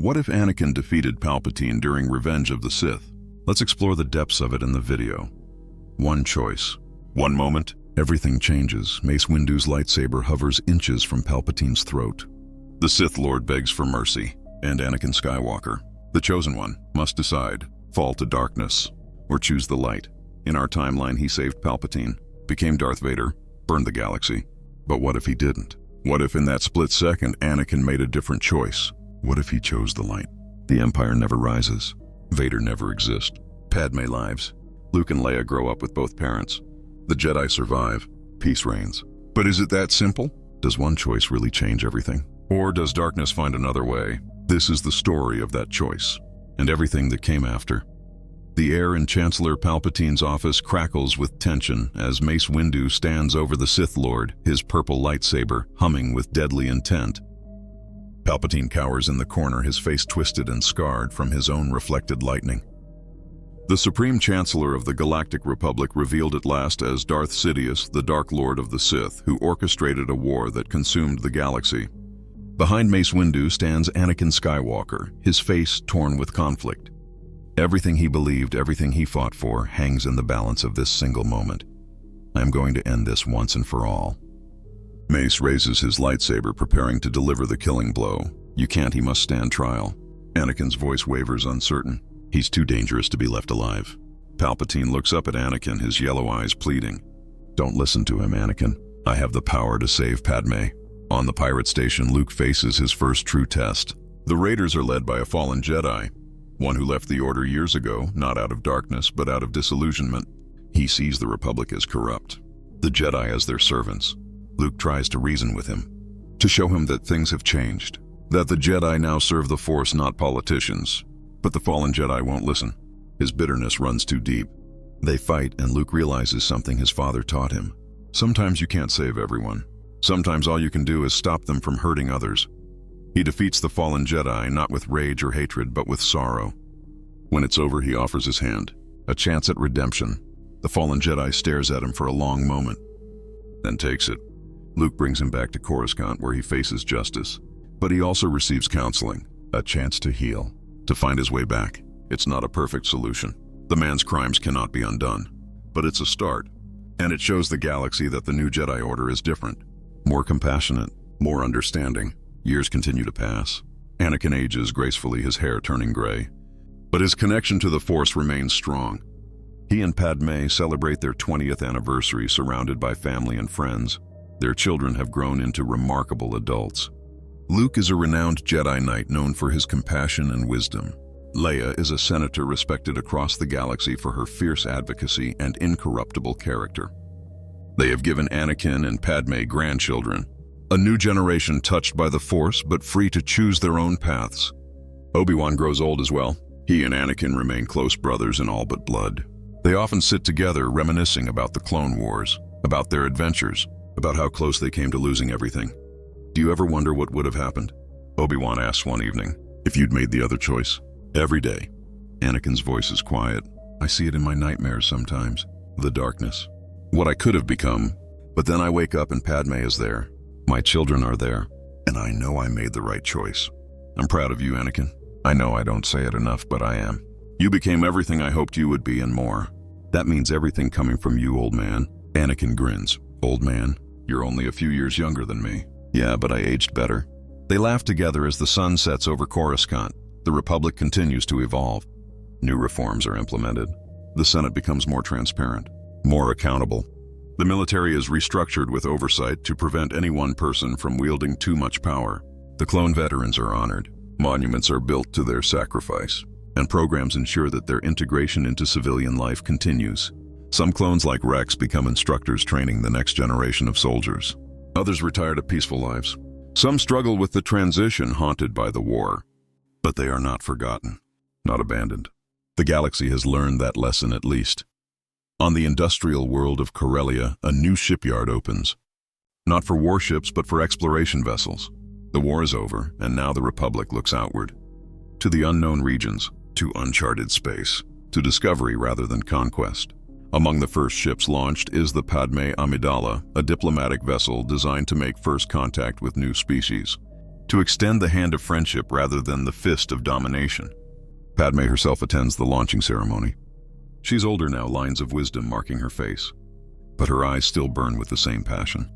What if Anakin defeated Palpatine during Revenge of the Sith? Let's explore the depths of it in the video. One choice. One moment, everything changes. Mace Windu's lightsaber hovers inches from Palpatine's throat. The Sith Lord begs for mercy, and Anakin Skywalker, the Chosen One, must decide, fall to darkness, or choose the light. In our timeline, he saved Palpatine, became Darth Vader, burned the galaxy. But what if he didn't? What if in that split second, Anakin made a different choice? What if he chose the light? The Empire never rises. Vader never exists. Padme lives. Luke and Leia grow up with both parents. The Jedi survive. Peace reigns. But is it that simple? Does one choice really change everything? Or does darkness find another way? This is the story of that choice, and everything that came after. The air in Chancellor Palpatine's office crackles with tension as Mace Windu stands over the Sith Lord, his purple lightsaber humming with deadly intent. Palpatine cowers in the corner, his face twisted and scarred from his own reflected lightning. The Supreme Chancellor of the Galactic Republic revealed at last as Darth Sidious, the Dark Lord of the Sith, who orchestrated a war that consumed the galaxy. Behind Mace Windu stands Anakin Skywalker, his face torn with conflict. Everything he believed, everything he fought for, hangs in the balance of this single moment. I am going to end this once and for all. Mace raises his lightsaber, preparing to deliver the killing blow. You can't, he must stand trial. Anakin's voice wavers, uncertain. He's too dangerous to be left alive. Palpatine looks up at Anakin, his yellow eyes pleading. Don't listen to him, Anakin. I have the power to save Padme. On the pirate station, Luke faces his first true test. The Raiders are led by a fallen Jedi, one who left the Order years ago, not out of darkness, but out of disillusionment. He sees the Republic as corrupt, the Jedi as their servants. Luke tries to reason with him, to show him that things have changed, that the Jedi now serve the Force, not politicians. But the fallen Jedi won't listen. His bitterness runs too deep. They fight, and Luke realizes something his father taught him. Sometimes you can't save everyone. Sometimes all you can do is stop them from hurting others. He defeats the fallen Jedi, not with rage or hatred, but with sorrow. When it's over, he offers his hand, a chance at redemption. The fallen Jedi stares at him for a long moment, then takes it. Luke brings him back to Coruscant, where he faces justice. But he also receives counseling, a chance to heal, to find his way back. It's not a perfect solution. The man's crimes cannot be undone. But it's a start, and it shows the galaxy that the new Jedi Order is different, more compassionate, more understanding. Years continue to pass. Anakin ages gracefully, his hair turning gray. But his connection to the Force remains strong. He and Padme celebrate their 20th anniversary surrounded by family and friends. Their children have grown into remarkable adults. Luke is a renowned Jedi Knight known for his compassion and wisdom. Leia is a senator respected across the galaxy for her fierce advocacy and incorruptible character. They have given Anakin and Padme grandchildren, a new generation touched by the Force but free to choose their own paths. Obi-Wan grows old as well. He and Anakin remain close brothers in all but blood. They often sit together reminiscing about the Clone Wars, about their adventures, about how close they came to losing everything. Do you ever wonder what would have happened? Obi-Wan asks one evening, if you'd made the other choice. Every day. Anakin's voice is quiet. I see it in my nightmares sometimes. The darkness. What I could have become. But then I wake up and Padme is there. My children are there, and I know I made the right choice. I'm proud of you, Anakin. I know I don't say it enough, but I am. You became everything I hoped you would be and more. That means everything coming from you, old man. Anakin grins. Old man, you're only a few years younger than me. Yeah, but I aged better. They laugh together as the sun sets over Coruscant. The Republic continues to evolve. New reforms are implemented. The Senate becomes more transparent, more accountable. The military is restructured with oversight to prevent any one person from wielding too much power. The clone veterans are honored. Monuments are built to their sacrifice, and programs ensure that their integration into civilian life continues. Some clones like Rex become instructors training the next generation of soldiers. Others retire to peaceful lives. Some struggle with the transition haunted by the war. But they are not forgotten, not abandoned. The galaxy has learned that lesson at least. On the industrial world of Corellia, a new shipyard opens. Not for warships, but for exploration vessels. The war is over, and now the Republic looks outward. To the unknown regions, to uncharted space, to discovery rather than conquest. Among the first ships launched is the Padme Amidala, a diplomatic vessel designed to make first contact with new species. to extend the hand of friendship rather than the fist of domination. Padme herself attends the launching ceremony. She's older now, lines of wisdom marking her face. But her eyes still burn with the same passion,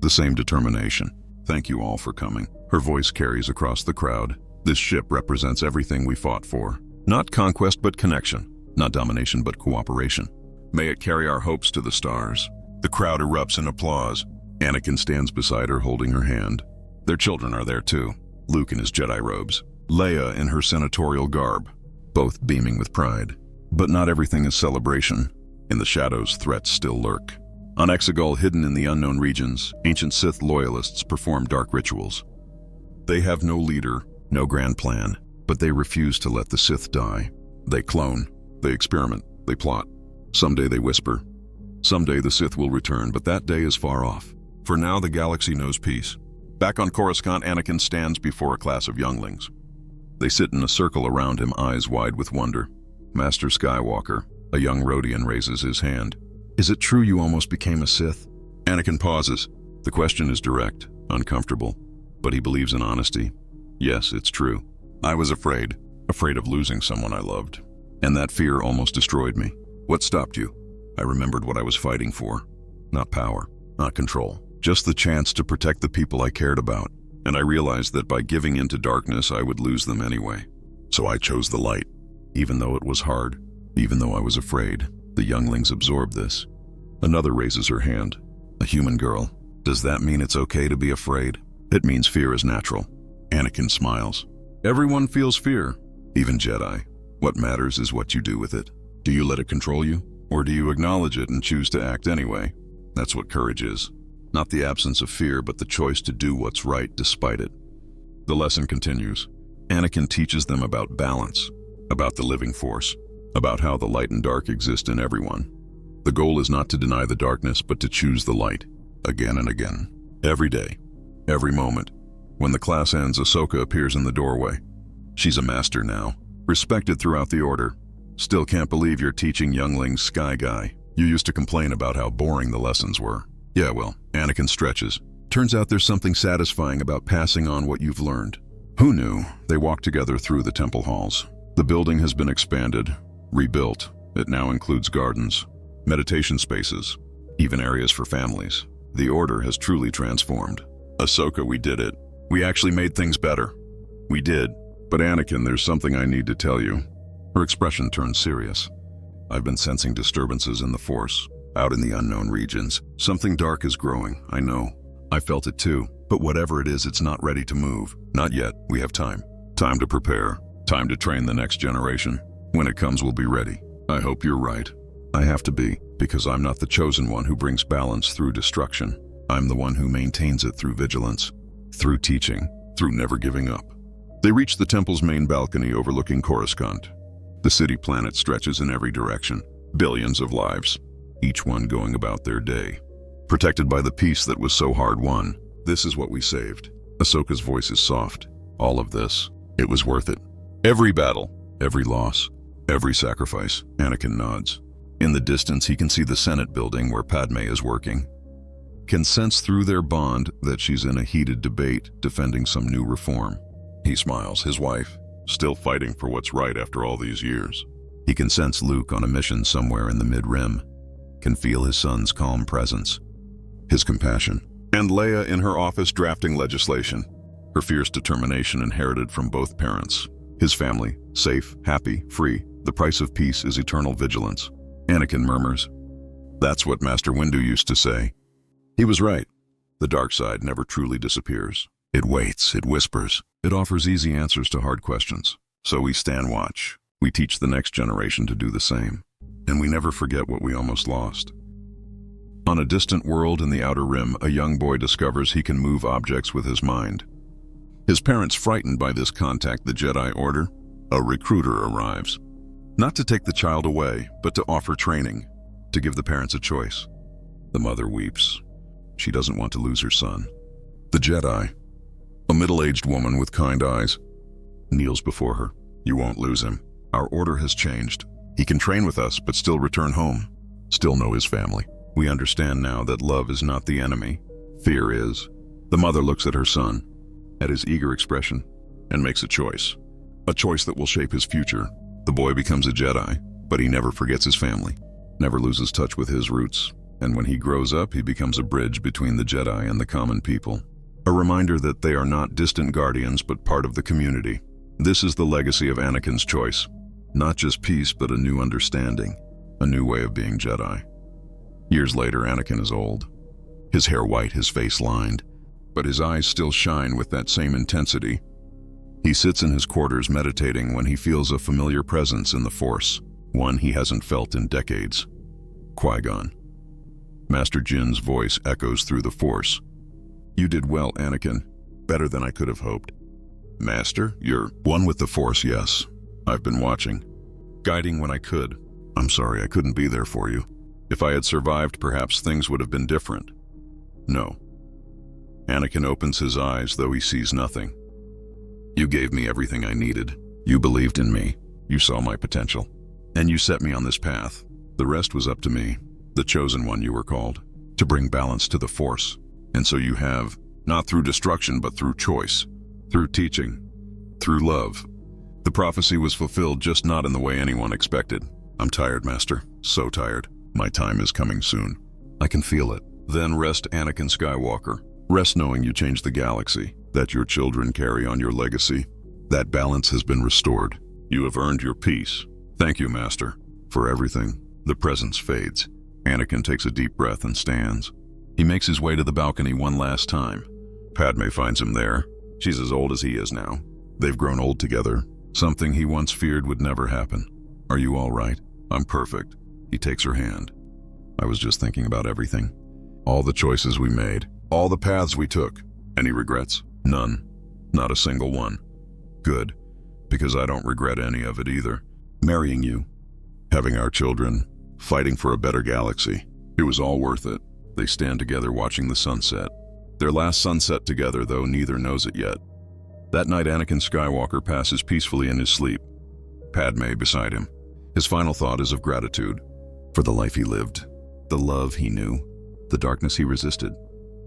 the same determination. Thank you all for coming. Her voice carries across the crowd. This ship represents everything we fought for. Not conquest, but connection. Not domination, but cooperation. May it carry our hopes to the stars. The crowd erupts in applause. Anakin stands beside her, holding her hand. Their children are there too. Luke in his Jedi robes. Leia in her senatorial garb. Both beaming with pride. But not everything is celebration. In the shadows, threats still lurk. On Exegol, hidden in the unknown regions, ancient Sith loyalists perform dark rituals. They have no leader, no grand plan, but they refuse to let the Sith die. They clone, they experiment, they plot. Someday they whisper. Someday the Sith will return, but that day is far off. For now, the galaxy knows peace. Back on Coruscant, Anakin stands before a class of younglings. They sit in a circle around him, eyes wide with wonder. Master Skywalker, a young Rodian, raises his hand. Is it true you almost became a Sith? Anakin pauses. The question is direct, uncomfortable, but he believes in honesty. Yes, it's true. I was afraid of losing someone I loved. And that fear almost destroyed me. What stopped you? I remembered what I was fighting for. Not power, not control. Just the chance to protect the people I cared about. And I realized that by giving in to darkness, I would lose them anyway. So I chose the light, even though it was hard, even though I was afraid. The younglings absorbed this. Another raises her hand. A human girl. Does that mean it's okay to be afraid? It means fear is natural. Anakin smiles. Everyone feels fear, even Jedi. What matters is what you do with it. Do you let it control you? Or do you acknowledge it and choose to act anyway? That's what courage is. Not the absence of fear, but the choice to do what's right despite it. The lesson continues. Anakin teaches them about balance, about the living force, about how the light and dark exist in everyone. The goal is not to deny the darkness, but to choose the light, again and again, every day, every moment. When the class ends, Ahsoka appears in the doorway. She's a master now, respected throughout the Order. Still can't believe you're teaching younglings Sky Guy. You used to complain about how boring the lessons were. Yeah, well, Anakin stretches. Turns out there's something satisfying about passing on what you've learned. Who knew? They walk together through the temple halls. The building has been expanded, rebuilt. It now includes gardens, meditation spaces, even areas for families. The Order has truly transformed. Ahsoka, we did it. We actually made things better. We did. But Anakin, there's something I need to tell you. Her expression turns serious. I've been sensing disturbances in the Force, out in the unknown regions. Something dark is growing, I know. I felt it too. But whatever it is, it's not ready to move. Not yet. We have time. Time to prepare. Time to train the next generation. When it comes, we'll be ready. I hope you're right. I have to be, because I'm not the chosen one who brings balance through destruction. I'm the one who maintains it through vigilance, through teaching, through never giving up. They reach the temple's main balcony overlooking Coruscant. The city planet stretches in every direction. Billions of lives, each one going about their day. Protected by the peace that was so hard won. This is what we saved. Ahsoka's voice is soft. All of this, it was worth it. Every battle, every loss, every sacrifice. Anakin nods. In the distance, he can see the Senate building where Padme is working. Can sense through their bond that she's in a heated debate defending some new reform. He smiles, his wife, still fighting for what's right after all these years. He can sense Luke on a mission somewhere in the mid-rim. Can feel his son's calm presence, his compassion. And Leia in her office drafting legislation. Her fierce determination inherited from both parents. His family, safe, happy, free. The price of peace is eternal vigilance. Anakin murmurs. That's what Master Windu used to say. He was right. The dark side never truly disappears. It waits, it whispers. It offers easy answers to hard questions. So we stand watch. We teach the next generation to do the same. And we never forget what we almost lost. On a distant world in the Outer Rim, a young boy discovers he can move objects with his mind. His parents frightened by this contact the Jedi Order. A recruiter arrives. Not to take the child away, but to offer training, to give the parents a choice. The mother weeps. She doesn't want to lose her son. The Jedi, a middle-aged woman with kind eyes, kneels before her. You won't lose him. Our order has changed. He can train with us, but still return home. Still know his family. We understand now that love is not the enemy. Fear is. The mother looks at her son. at his eager expression, and makes a choice. A choice that will shape his future. The boy becomes a Jedi, but he never forgets his family, never loses touch with his roots, and when he grows up, he becomes a bridge between the Jedi and the common people. A reminder that they are not distant guardians, but part of the community. This is the legacy of Anakin's choice. Not just peace, but a new understanding, a new way of being Jedi. Years later, Anakin is old. His hair white, his face lined, but his eyes still shine with that same intensity. He sits in his quarters meditating when he feels a familiar presence in the Force, one he hasn't felt in decades. Qui-Gon. Master Jin's voice echoes through the Force. "You did well, Anakin. Better than I could have hoped." "Master, you're one with the Force, yes. I've been watching. Guiding when I could. I'm sorry I couldn't be there for you. If I had survived, perhaps things would have been different." "No." Anakin opens his eyes, though he sees nothing. "You gave me everything I needed. You believed in me. You saw my potential. And you set me on this path. The rest was up to me, the chosen one you were called, to bring balance to the Force. And so you have, not through destruction, but through choice, through teaching, through love. The prophecy was fulfilled, just not in the way anyone expected. I'm tired, Master. So tired. My time is coming soon. I can feel it. Then rest, Anakin Skywalker. Rest knowing you changed the galaxy, that your children carry on your legacy. That balance has been restored. You have earned your peace. Thank you, Master, for everything." The presence fades. Anakin takes a deep breath and stands. He makes his way to the balcony one last time. Padme finds him there. She's as old as he is now. They've grown old together, something he once feared would never happen. "Are you all right?" "I'm perfect." He takes her hand. "I was just thinking about everything. All the choices we made, all the paths we took. Any regrets?" "None. Not a single one." "Good, because I don't regret any of it either. Marrying you, having our children, fighting for a better galaxy. It was all worth it." They stand together watching the sunset. Their last sunset together, though neither knows it yet. That night, Anakin Skywalker passes peacefully in his sleep. Padme beside him. His final thought is of gratitude for the life he lived, the love he knew, the darkness he resisted,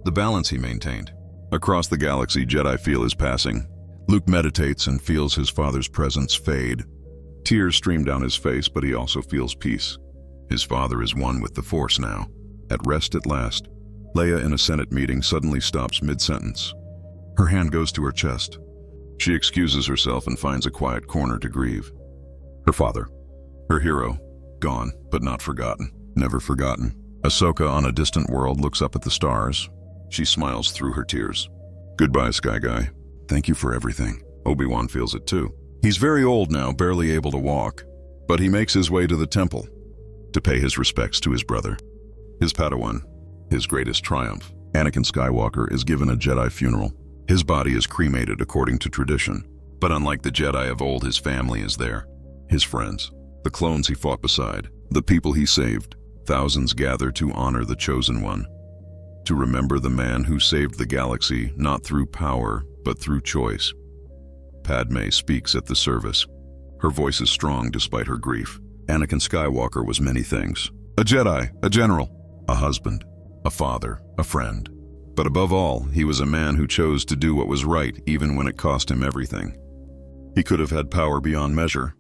the balance he maintained. Across the galaxy, Jedi feel his passing. Luke meditates and feels his father's presence fade. Tears stream down his face, but he also feels peace. His father is one with the Force now, at rest at last. Leia, in a Senate meeting, suddenly stops mid-sentence. Her hand goes to her chest. She excuses herself and finds a quiet corner to grieve. Her father, her hero, gone, but not forgotten, never forgotten. Ahsoka, on a distant world, looks up at the stars. She smiles through her tears. "Goodbye, Sky Guy. Thank you for everything." Obi-Wan feels it too. He's very old now, barely able to walk, but he makes his way to the temple to pay his respects to his brother, his Padawan, his greatest triumph. Anakin Skywalker is given a Jedi funeral. His body is cremated according to tradition, but unlike the Jedi of old, his family is there. His friends, the clones he fought beside, the people he saved. Thousands gather to honor the chosen one, to remember the man who saved the galaxy not through power, but through choice. Padme speaks at the service. Her voice is strong despite her grief. Anakin Skywalker was many things. A Jedi, a general, a husband, a father, a friend. But above all, he was a man who chose to do what was right even when it cost him everything. He could have had power beyond measure,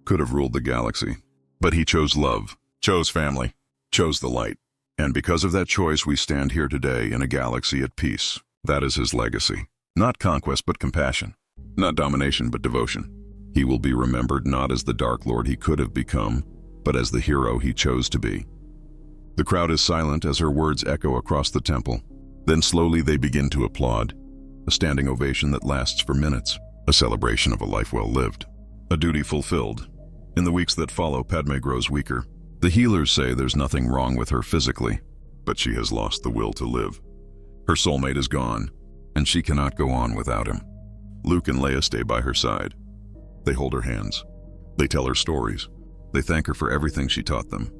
could have ruled the galaxy. But he chose love, chose family, chose the light. And because of that choice, we stand here today in a galaxy at peace. That is his legacy. Not conquest, but compassion. Not domination, but devotion. He will be remembered not as the Dark Lord he could have become, but as the hero he chose to be. The crowd is silent as her words echo across the temple. Then slowly they begin to applaud. A standing ovation that lasts for minutes. A celebration of a life well lived. A duty fulfilled. In the weeks that follow, Padme grows weaker. The healers say there's nothing wrong with her physically, but she has lost the will to live. Her soulmate is gone, and she cannot go on without him. Luke and Leia stay by her side. They hold her hands. They tell her stories. They thank her for everything she taught them.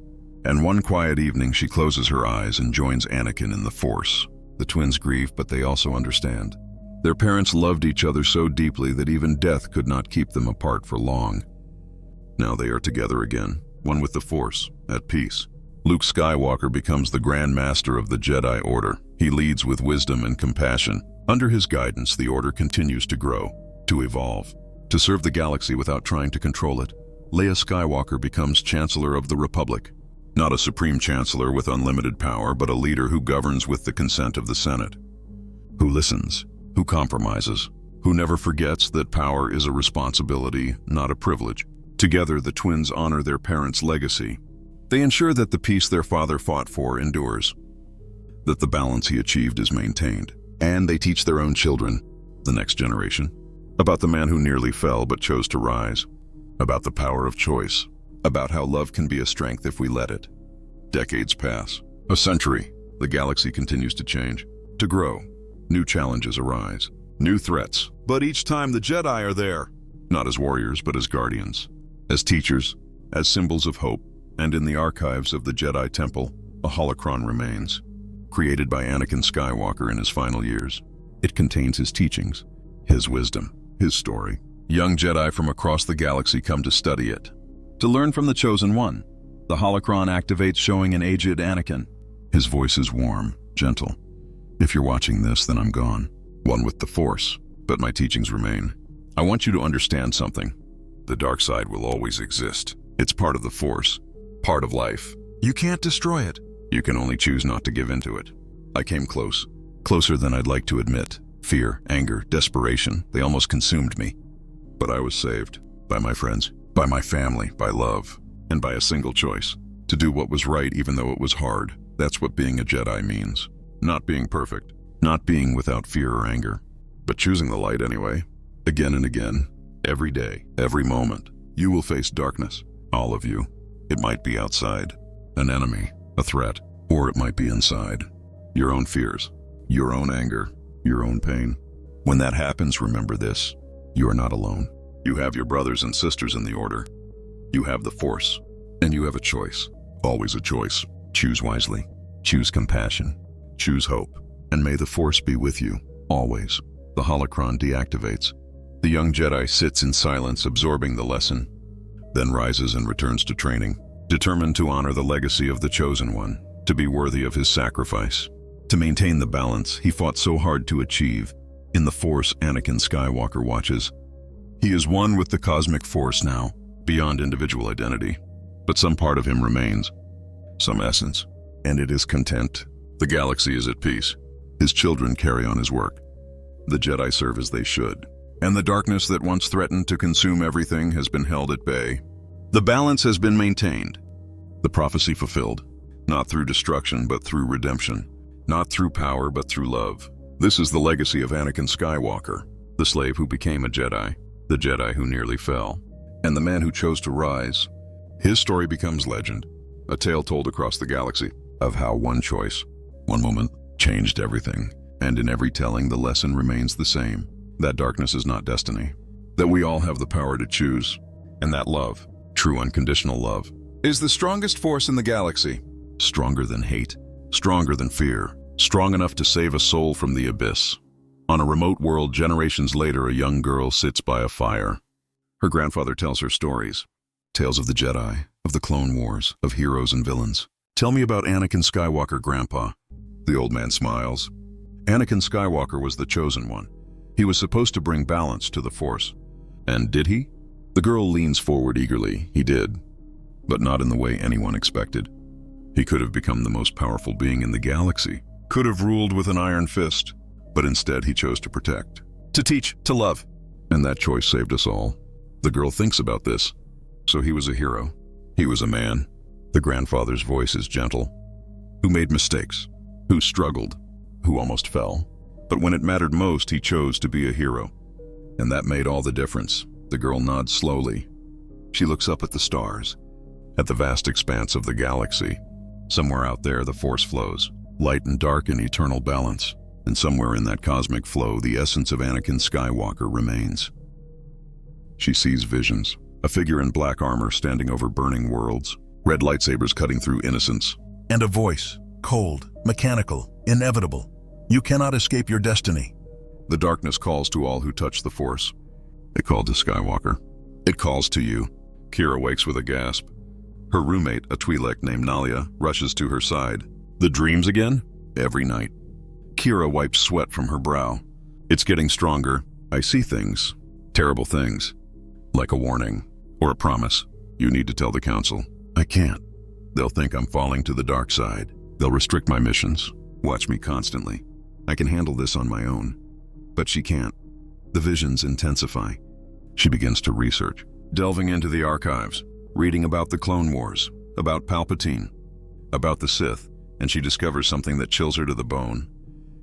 And one quiet evening, she closes her eyes and joins Anakin in the Force. The twins grieve, but they also understand. Their parents loved each other so deeply that even death could not keep them apart for long. Now they are together again, one with the Force, at peace. Luke Skywalker becomes the Grand Master of the Jedi Order. He leads with wisdom and compassion, Under his guidance, the Order continues to grow, to evolve, to serve the galaxy without trying to control it. Leia Skywalker becomes Chancellor of the Republic. Not a Supreme Chancellor with unlimited power, but a leader who governs with the consent of the Senate. Who listens, who compromises, who never forgets that power is a responsibility, not a privilege. Together, the twins honor their parents' legacy. They ensure that the peace their father fought for endures, that the balance he achieved is maintained, and they teach their own children, the next generation, about the man who nearly fell but chose to rise, about the power of choice, about how love can be a strength if we let it. Decades pass, a century. The galaxy continues to change, to grow. New challenges arise, new threats. But each time the Jedi are there, not as warriors but as guardians, as teachers, as symbols of hope. And in the archives of the Jedi Temple, a holocron remains, created by Anakin Skywalker in his final years. It contains his teachings, his wisdom, his story. Young Jedi from across the galaxy come to study it, to learn from the Chosen One. The holocron activates, showing an aged Anakin. His voice is warm, gentle. If you're watching this, then I'm gone, one with the Force, but my teachings remain. I want you to understand something. The dark side will always exist. It's part of the Force, part of life. You can't destroy it. You can only choose not to give into it. I came close, closer than I'd like to admit. Fear, anger, desperation, they almost consumed me. But I was saved by my friends, by my family, by love, and by a single choice. To do what was right even though it was hard. That's what being a Jedi means. Not being perfect, not being without fear or anger, but choosing the light anyway. Again and again, every day, every moment, you will face darkness. All of you. It might be outside, an enemy, a threat, or it might be inside. Your own fears, your own anger, your own pain. When that happens, remember this. You are not alone. You have your brothers and sisters in the Order. You have the Force, and you have a choice. Always a choice. Choose wisely. Choose compassion. Choose hope. And may the Force be with you, always. The holocron deactivates. The young Jedi sits in silence, absorbing the lesson, then rises and returns to training, determined to honor the legacy of the Chosen One, to be worthy of his sacrifice. To maintain the balance he fought so hard to achieve. In the Force, Anakin Skywalker watches. He is one with the cosmic Force now, beyond individual identity. But some part of him remains, some essence, and it is content. The galaxy is at peace. His children carry on his work. The Jedi serve as they should, and the darkness that once threatened to consume everything has been held at bay. The balance has been maintained, the prophecy fulfilled, not through destruction but through redemption, not through power but through love. This is the legacy of Anakin Skywalker, the slave who became a Jedi, the Jedi who nearly fell, and the man who chose to rise. His story becomes legend, a tale told across the galaxy of how one choice, one moment, changed everything. And in every telling, the lesson remains the same. That darkness is not destiny. That we all have the power to choose. And that love, true unconditional love, is the strongest force in the galaxy. Stronger than hate, stronger than fear, strong enough to save a soul from the abyss. On a remote world, generations later, a young girl sits by a fire. Her grandfather tells her stories. Tales of the Jedi, of the Clone Wars, of heroes and villains. Tell me about Anakin Skywalker, Grandpa. The old man smiles. Anakin Skywalker was the Chosen One. He was supposed to bring balance to the Force. And did he? The girl leans forward eagerly. He did. But not in the way anyone expected. He could have become the most powerful being in the galaxy. Could have ruled with an iron fist. But instead he chose to protect. To teach, to love. And that choice saved us all. The girl thinks about this. So he was a hero. He was a man. The grandfather's voice is gentle. Who made mistakes. Who struggled. Who almost fell. But when it mattered most, he chose to be a hero. And that made all the difference. The girl nods slowly. She looks up at the stars, at the vast expanse of the galaxy. Somewhere out there, the Force flows, light and dark in eternal balance. And somewhere in that cosmic flow, the essence of Anakin Skywalker remains. She sees visions, a figure in black armor standing over burning worlds, red lightsabers cutting through innocence. And a voice, cold, mechanical, inevitable. You cannot escape your destiny. The darkness calls to all who touch the Force. It called to Skywalker. It calls to you. Kira wakes with a gasp. Her roommate, a Twi'lek named Nalia, rushes to her side. The dreams again? Every night. Kira wipes sweat from her brow. It's getting stronger. I see things. Terrible things. Like a warning. Or a promise. You need to tell the Council. I can't. They'll think I'm falling to the dark side. They'll restrict my missions. Watch me constantly. I can handle this on my own. But she can't. The visions intensify. She begins to research, delving into the archives, reading about the Clone Wars, about Palpatine, about the Sith, and she discovers something that chills her to the bone.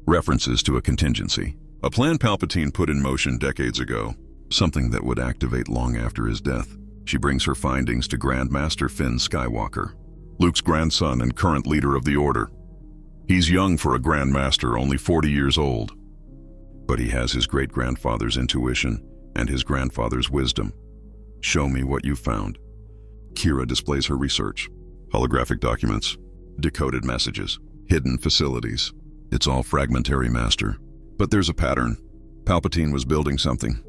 References to a contingency. A plan Palpatine put in motion decades ago, something that would activate long after his death. She brings her findings to Grand Master Finn Skywalker, Luke's grandson and current leader of the Order. He's young for a Grand Master, only 40 years old. But he has his great-grandfather's intuition and his grandfather's wisdom. Show me what you found. Kira displays her research. Holographic documents, decoded messages, hidden facilities. It's all fragmentary, Master. But there's a pattern. Palpatine was building something.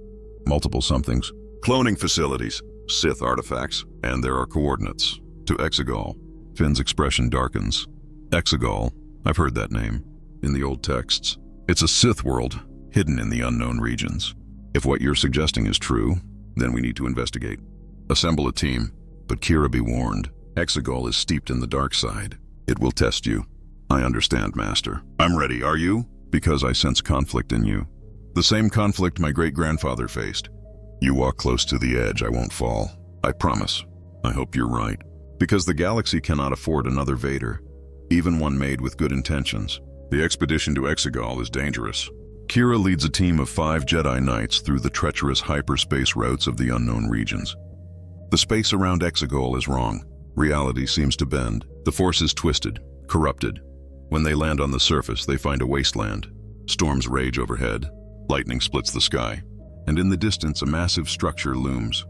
Multiple somethings. Cloning facilities, Sith artifacts, and there are coordinates. To Exegol. Finn's expression darkens. Exegol, I've heard that name. In the old texts. It's a Sith world, hidden in the unknown regions. If what you're suggesting is true, then we need to investigate. Assemble a team, but Kira, be warned. Exegol is steeped in the dark side. It will test you. I understand, Master. I'm ready, are you? Because I sense conflict in you. The same conflict my great-grandfather faced. You walk close to the edge, I won't fall. I promise. I hope you're right. Because the galaxy cannot afford another Vader, even one made with good intentions. The expedition to Exegol is dangerous. Kira leads a team of 5 Jedi Knights through the treacherous hyperspace routes of the unknown regions. The space around Exegol is wrong. Reality seems to bend. The Force is twisted, corrupted. When they land on the surface, they find a wasteland. Storms rage overhead. Lightning splits the sky. And in the distance, a massive structure looms.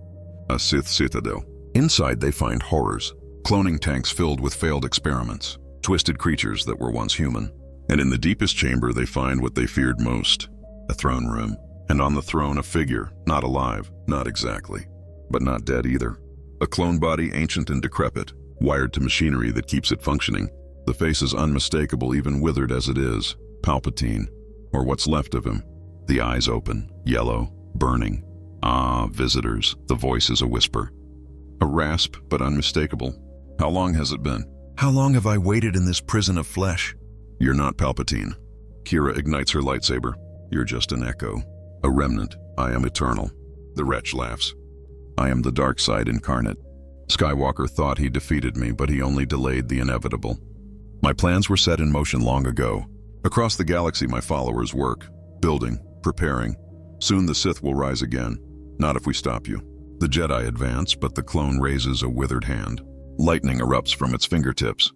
A Sith citadel. Inside, they find horrors. Cloning tanks filled with failed experiments. Twisted creatures that were once human. And in the deepest chamber, they find what they feared most. A throne room. And on the throne, a figure, not alive, not exactly, but not dead either. A clone body, ancient and decrepit, wired to machinery that keeps it functioning. The face is unmistakable, even withered as it is. Palpatine, or what's left of him. The eyes open, yellow, burning. Ah, visitors. The voice is a whisper. A rasp, but unmistakable. How long has it been? How long have I waited in this prison of flesh? You're not Palpatine. Kira ignites her lightsaber. You're just an echo. A remnant. I am eternal. The wretch laughs. I am the dark side incarnate. Skywalker thought he defeated me, but he only delayed the inevitable. My plans were set in motion long ago. Across the galaxy, my followers work, building, preparing. Soon the Sith will rise again. Not if we stop you. The Jedi advance, but the clone raises a withered hand. Lightning erupts from its fingertips.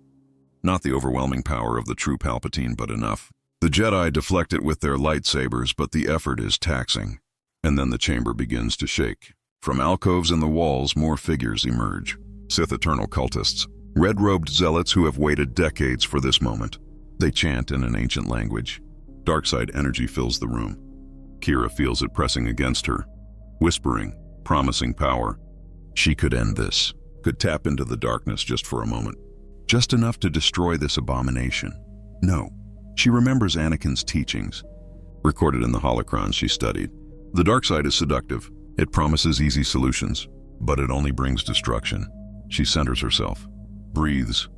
Not the overwhelming power of the true Palpatine, but enough. The Jedi deflect it with their lightsabers, but the effort is taxing. And then the chamber begins to shake. From alcoves in the walls, more figures emerge. Sith eternal cultists. Red-robed zealots who have waited decades for this moment. They chant in an ancient language. Darkside energy fills the room. Kira feels it pressing against her. Whispering, promising power. She could end this. Could tap into the darkness just for a moment. Just enough to destroy this abomination. No. She remembers Anakin's teachings, recorded in the holocrons she studied. The dark side is seductive. It promises easy solutions, but it only brings destruction. She centers herself, breathes,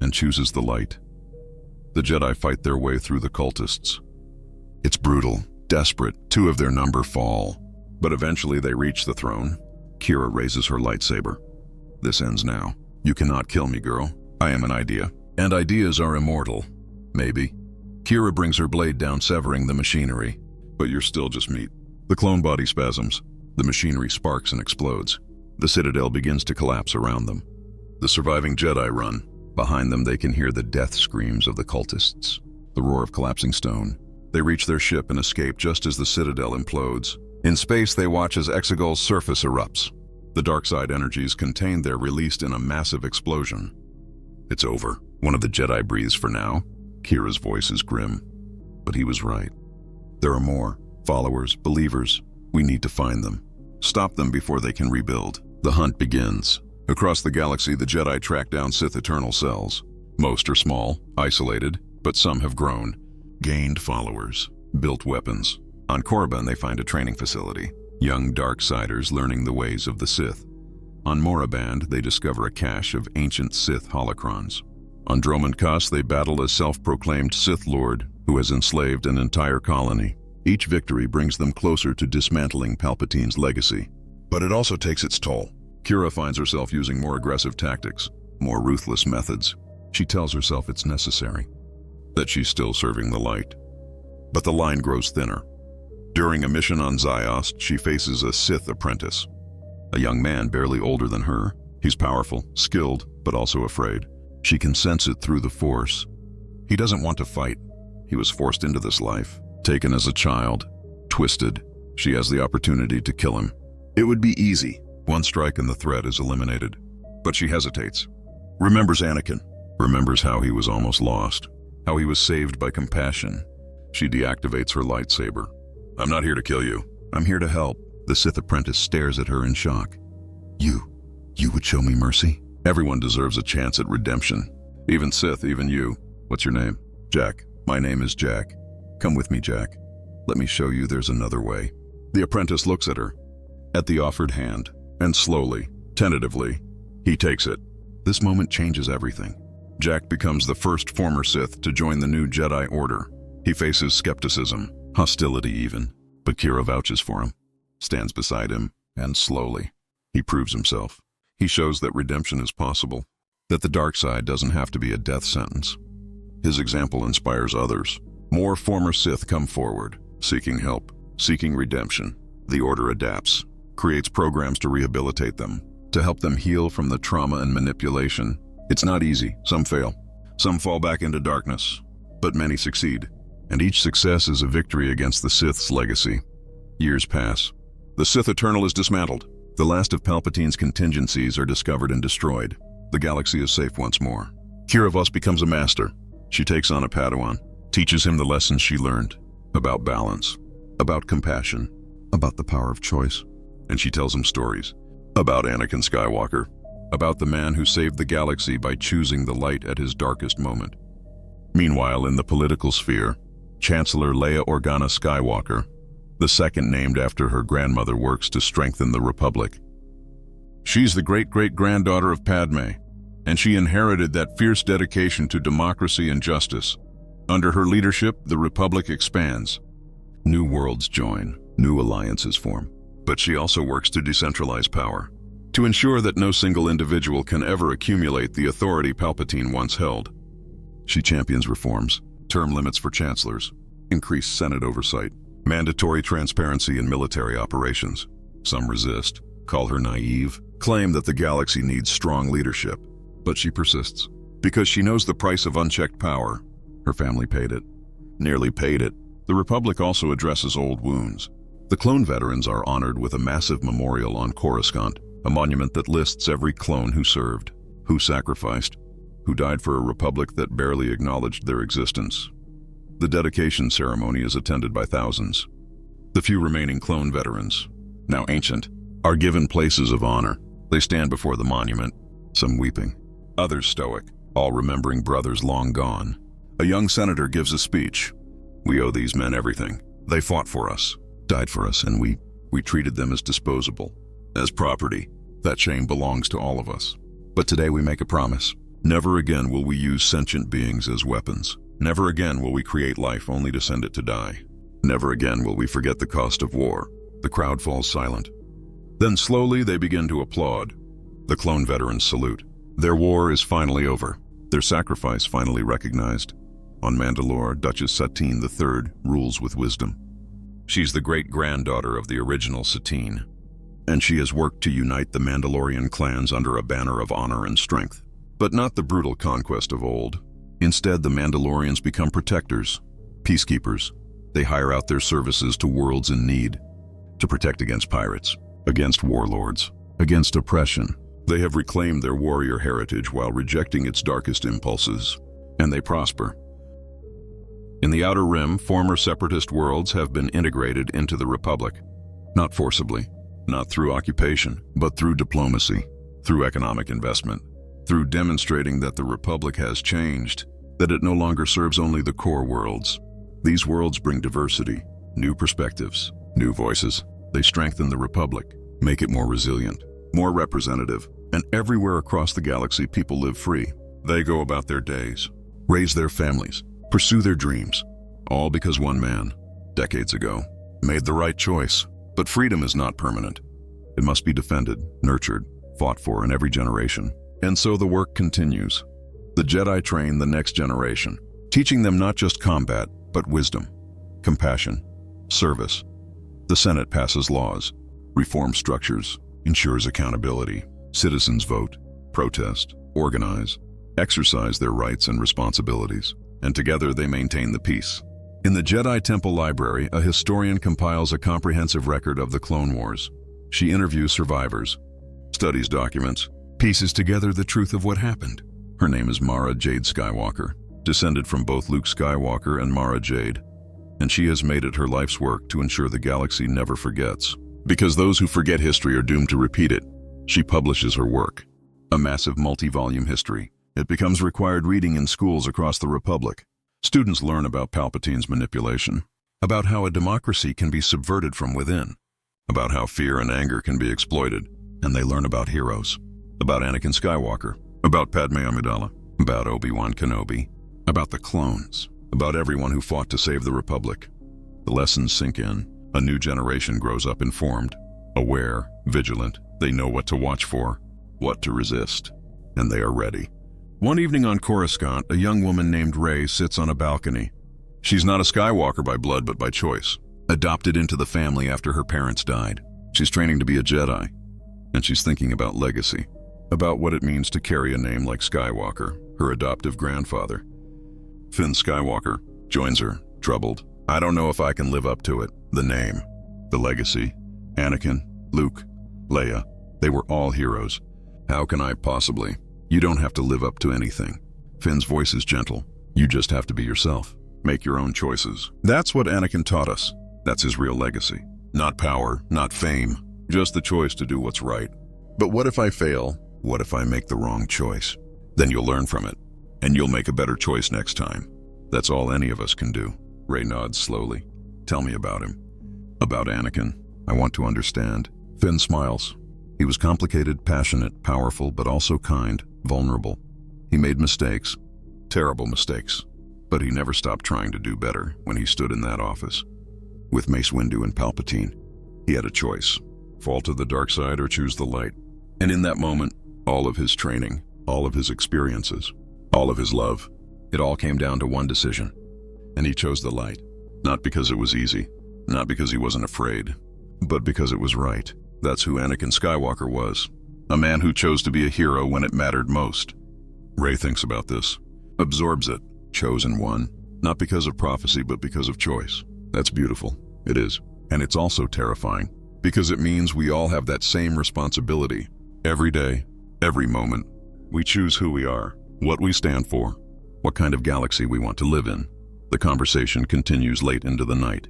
and chooses the light. The Jedi fight their way through the cultists. It's brutal, desperate. 2 of their number fall, but eventually they reach the throne. Kira raises her lightsaber. This ends now. You cannot kill me, girl. I am an idea, and ideas are immortal. Maybe. Kira brings her blade down, severing the machinery. But you're still just meat. The clone body spasms. The machinery sparks and explodes. The citadel begins to collapse around them. The surviving Jedi run. Behind them, they can hear the death screams of the cultists. The roar of collapsing stone. They reach their ship and escape just as the citadel implodes. In space, they watch as Exegol's surface erupts. The dark side energies contained there released in a massive explosion. It's over. One of the Jedi breathes for now. Kira's voice is grim. But he was right. There are more. Followers, believers. We need to find them. Stop them before they can rebuild. The hunt begins. Across the galaxy, the Jedi track down Sith eternal cells. Most are small, isolated, but some have grown. Gained followers. Built weapons. On Korriban, they find a training facility, young Darksiders learning the ways of the Sith. On Moraband, they discover a cache of ancient Sith holocrons. On Dromund Kaas, they battle a self-proclaimed Sith Lord who has enslaved an entire colony. Each victory brings them closer to dismantling Palpatine's legacy. But it also takes its toll. Kira finds herself using more aggressive tactics, more ruthless methods. She tells herself it's necessary, that she's still serving the light. But the line grows thinner. During a mission on Ziost, she faces a Sith apprentice, a young man barely older than her. He's powerful, skilled, but also afraid. She can sense it through the Force. He doesn't want to fight. He was forced into this life, taken as a child, twisted. She has the opportunity to kill him. It would be easy. One strike and the threat is eliminated. But she hesitates. Remembers Anakin. Remembers how he was almost lost. How he was saved by compassion. She deactivates her lightsaber. I'm not here to kill you. I'm here to help. The Sith apprentice stares at her in shock. You would show me mercy? Everyone deserves a chance at redemption. Even Sith, even you. What's your name? Jack. My name is Jack. Come with me, Jack. Let me show you there's another way. The apprentice looks at her, at the offered hand, and slowly, tentatively, he takes it. This moment changes everything. Jack becomes the first former Sith to join the new Jedi Order. He faces skepticism, hostility even, but Kira vouches for him, stands beside him, and slowly, he proves himself. He shows that redemption is possible, that the dark side doesn't have to be a death sentence. His example inspires others. More former Sith come forward, seeking help, seeking redemption. The Order adapts, creates programs to rehabilitate them, to help them heal from the trauma and manipulation. It's not easy. Some fail. Some fall back into darkness. But many succeed. And each success is a victory against the Sith's legacy. Years pass. The Sith Eternal is dismantled. The last of Palpatine's contingencies are discovered and destroyed. The galaxy is safe once more. Kira Voss becomes a master. She takes on a Padawan, teaches him the lessons she learned about balance, about compassion, about the power of choice. And she tells him stories about Anakin Skywalker, about the man who saved the galaxy by choosing the light at his darkest moment. Meanwhile, in the political sphere, Chancellor Leia Organa Skywalker, the second named after her grandmother, works to strengthen the Republic. She's the great-great-granddaughter of Padme, and she inherited that fierce dedication to democracy and justice. Under her leadership, the Republic expands. New worlds join, new alliances form. But she also works to decentralize power, to ensure that no single individual can ever accumulate the authority Palpatine once held. She champions reforms, term limits for chancellors, increased Senate oversight, mandatory transparency in military operations. Some resist, call her naive, claim that the galaxy needs strong leadership. But she persists, because she knows the price of unchecked power. Her family paid it, nearly paid it. The Republic also addresses old wounds. The clone veterans are honored with a massive memorial on Coruscant, a monument that lists every clone who served, who sacrificed, who died for a republic that barely acknowledged their existence. The dedication ceremony is attended by thousands. The few remaining clone veterans, now ancient, are given places of honor. They stand before the monument, some weeping, others stoic, all remembering brothers long gone. A young senator gives a speech. We owe these men everything. They fought for us, died for us, and we treated them as disposable, as property. That shame belongs to all of us. But today we make a promise. Never again will we use sentient beings as weapons. Never again will we create life only to send it to die. Never again will we forget the cost of war. The crowd falls silent. Then slowly they begin to applaud. The clone veterans salute. Their war is finally over. Their sacrifice finally recognized. On Mandalore, Duchess Satine III rules with wisdom. She's the great-granddaughter of the original Satine, and she has worked to unite the Mandalorian clans under a banner of honor and strength. But not the brutal conquest of old. Instead, the Mandalorians become protectors, peacekeepers. They hire out their services to worlds in need, to protect against pirates, against warlords, against oppression. They have reclaimed their warrior heritage while rejecting its darkest impulses, and they prosper. In the Outer Rim, former separatist worlds have been integrated into the Republic. Not forcibly, not through occupation, but through diplomacy, through economic investment, through demonstrating that the Republic has changed, that it no longer serves only the core worlds. These worlds bring diversity, New perspectives, new voices. They strengthen the Republic, make it more resilient, more representative, and everywhere across the galaxy people live free. They go about their days, raise their families, pursue their dreams, all because one man, decades ago, made the right choice. But freedom is not permanent. It must be defended, nurtured, fought for in every generation. And so the work continues. The Jedi train the next generation, teaching them not just combat, but wisdom, compassion, service. The Senate passes laws, reforms structures, ensures accountability. Citizens vote, protest, organize, exercise their rights and responsibilities, and together they maintain the peace. In the Jedi Temple Library, a historian compiles a comprehensive record of the Clone Wars. She interviews survivors, studies documents, pieces together the truth of what happened. Her name is Mara Jade Skywalker, descended from both Luke Skywalker and Mara Jade, and she has made it her life's work to ensure the galaxy never forgets. Because those who forget history are doomed to repeat it, she publishes her work, a massive multi-volume history. It becomes required reading in schools across the Republic. Students learn about Palpatine's manipulation, about how a democracy can be subverted from within, about how fear and anger can be exploited, and they learn about heroes, about Anakin Skywalker, about Padme Amidala, about Obi-Wan Kenobi, about the clones, about everyone who fought to save the Republic. The lessons sink in. A new generation grows up informed, aware, vigilant. They know what to watch for, what to resist, and they are ready. One evening on Coruscant, a young woman named Rey sits on a balcony. She's not a Skywalker by blood but by choice, adopted into the family after her parents died. She's training to be a Jedi, and she's thinking about legacy, about what it means to carry a name like Skywalker, her adoptive grandfather. Finn Skywalker joins her, troubled. I don't know if I can live up to it. The name, the legacy. Anakin, Luke, Leia, they were all heroes. How can I possibly? You don't have to live up to anything. Finn's voice is gentle. You just have to be yourself. Make your own choices. That's what Anakin taught us. That's his real legacy. Not power, not fame, just the choice to do what's right. But what if I fail? What if I make the wrong choice? Then you'll learn from it, and you'll make a better choice next time. That's all any of us can do. Rey nods slowly. Tell me about him. About Anakin. I want to understand. Finn smiles. He was complicated, passionate, powerful, but also kind, vulnerable. He made mistakes, terrible mistakes, but he never stopped trying to do better when he stood in that office. With Mace Windu and Palpatine, he had a choice, fall to the dark side or choose the light. And in that moment, all of his training, all of his experiences, all of his love, it all came down to one decision. And he chose the light, not because it was easy, not because he wasn't afraid, but because it was right. That's who Anakin Skywalker was. A man who chose to be a hero when it mattered most. Rey thinks about this, absorbs it, chosen one, not because of prophecy, but because of choice. That's beautiful. It is. And it's also terrifying, because it means we all have that same responsibility. Every day, every moment, we choose who we are, what we stand for, what kind of galaxy we want to live in. The conversation continues late into the night.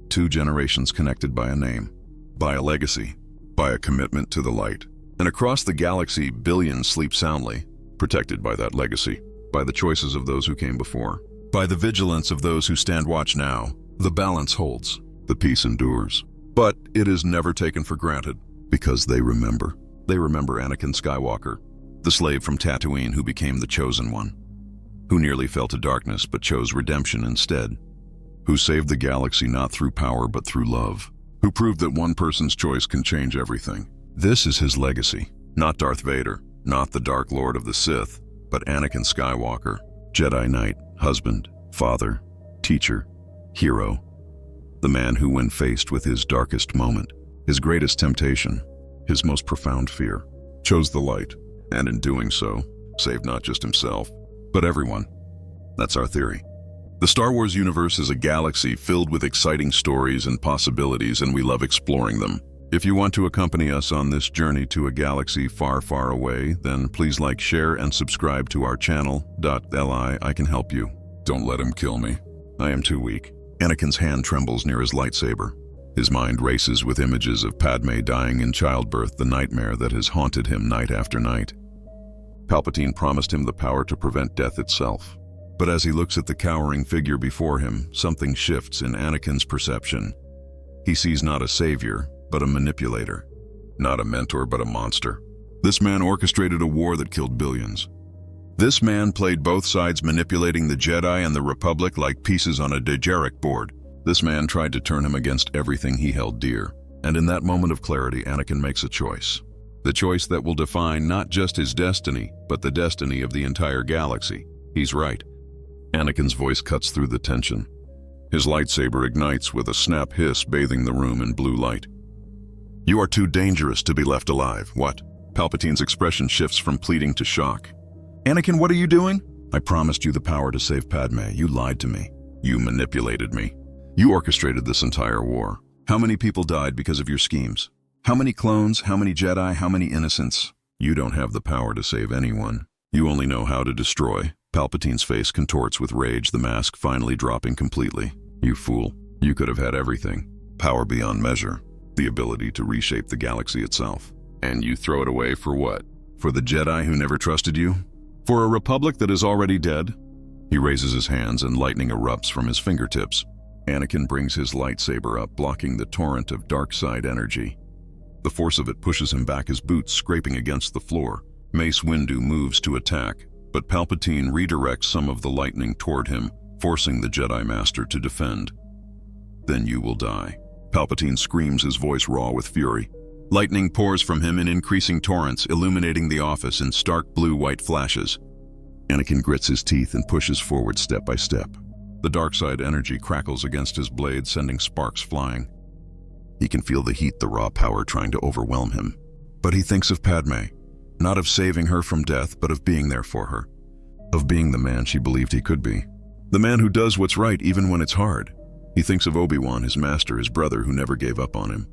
Two generations connected by a name, by a legacy, by a commitment to the light. And across the galaxy, billions sleep soundly, protected by that legacy, by the choices of those who came before, by the vigilance of those who stand watch now. The balance holds, the peace endures. But it is never taken for granted, because they remember. They remember Anakin Skywalker, the slave from Tatooine who became the chosen one, who nearly fell to darkness but chose redemption instead, who saved the galaxy not through power but through love, who proved that one person's choice can change everything. This is his legacy, not Darth Vader, not the Dark Lord of the Sith, but Anakin Skywalker, Jedi Knight, husband, father, teacher, hero, the man who, when faced with his darkest moment, his greatest temptation, his most profound fear, chose the light, and in doing so, saved not just himself, but everyone. That's our theory. The Star Wars universe is a galaxy filled with exciting stories and possibilities, and we love exploring them. If you want to accompany us on this journey to a galaxy far, far away, then please like, share, and subscribe to our channel. .li, I can help you. Don't let him kill me. I am too weak. Anakin's hand trembles near his lightsaber. His mind races with images of Padme dying in childbirth, the nightmare that has haunted him night after night. Palpatine promised him the power to prevent death itself. But as he looks at the cowering figure before him, something shifts in Anakin's perception. He sees not a savior, but a manipulator. Not a mentor, but a monster. This man orchestrated a war that killed billions. This man played both sides, manipulating the Jedi and the Republic like pieces on a dejeric board. This man tried to turn him against everything he held dear. And in that moment of clarity, Anakin makes a choice. The choice that will define not just his destiny, but the destiny of the entire galaxy. He's right. Anakin's voice cuts through the tension. His lightsaber ignites with a snap hiss, bathing the room in blue light. You are too dangerous to be left alive. What? Palpatine's expression shifts from pleading to shock. Anakin, what are you doing? I promised you the power to save Padme. You lied to me. You manipulated me. You orchestrated this entire war. How many people died because of your schemes? How many clones? How many Jedi? How many innocents? You don't have the power to save anyone. You only know how to destroy. Palpatine's face contorts with rage, the mask finally dropping completely. You fool. You could have had everything. Power beyond measure. The ability to reshape the galaxy itself. And you throw it away for what? For the Jedi who never trusted you? For a Republic that is already dead? He raises his hands and lightning erupts from his fingertips. Anakin brings his lightsaber up, blocking the torrent of dark side energy. The force of it pushes him back, his boots scraping against the floor. Mace Windu moves to attack, but Palpatine redirects some of the lightning toward him, forcing the Jedi Master to defend. Then you will die. Palpatine screams, his voice raw with fury. Lightning pours from him in increasing torrents, illuminating the office in stark blue-white flashes. Anakin grits his teeth and pushes forward step by step. The dark side energy crackles against his blade, sending sparks flying. He can feel the heat, the raw power trying to overwhelm him. But he thinks of Padme, not of saving her from death, but of being there for her. Of being the man she believed he could be. The man who does what's right even when it's hard. He thinks of Obi-Wan, his master, his brother who never gave up on him.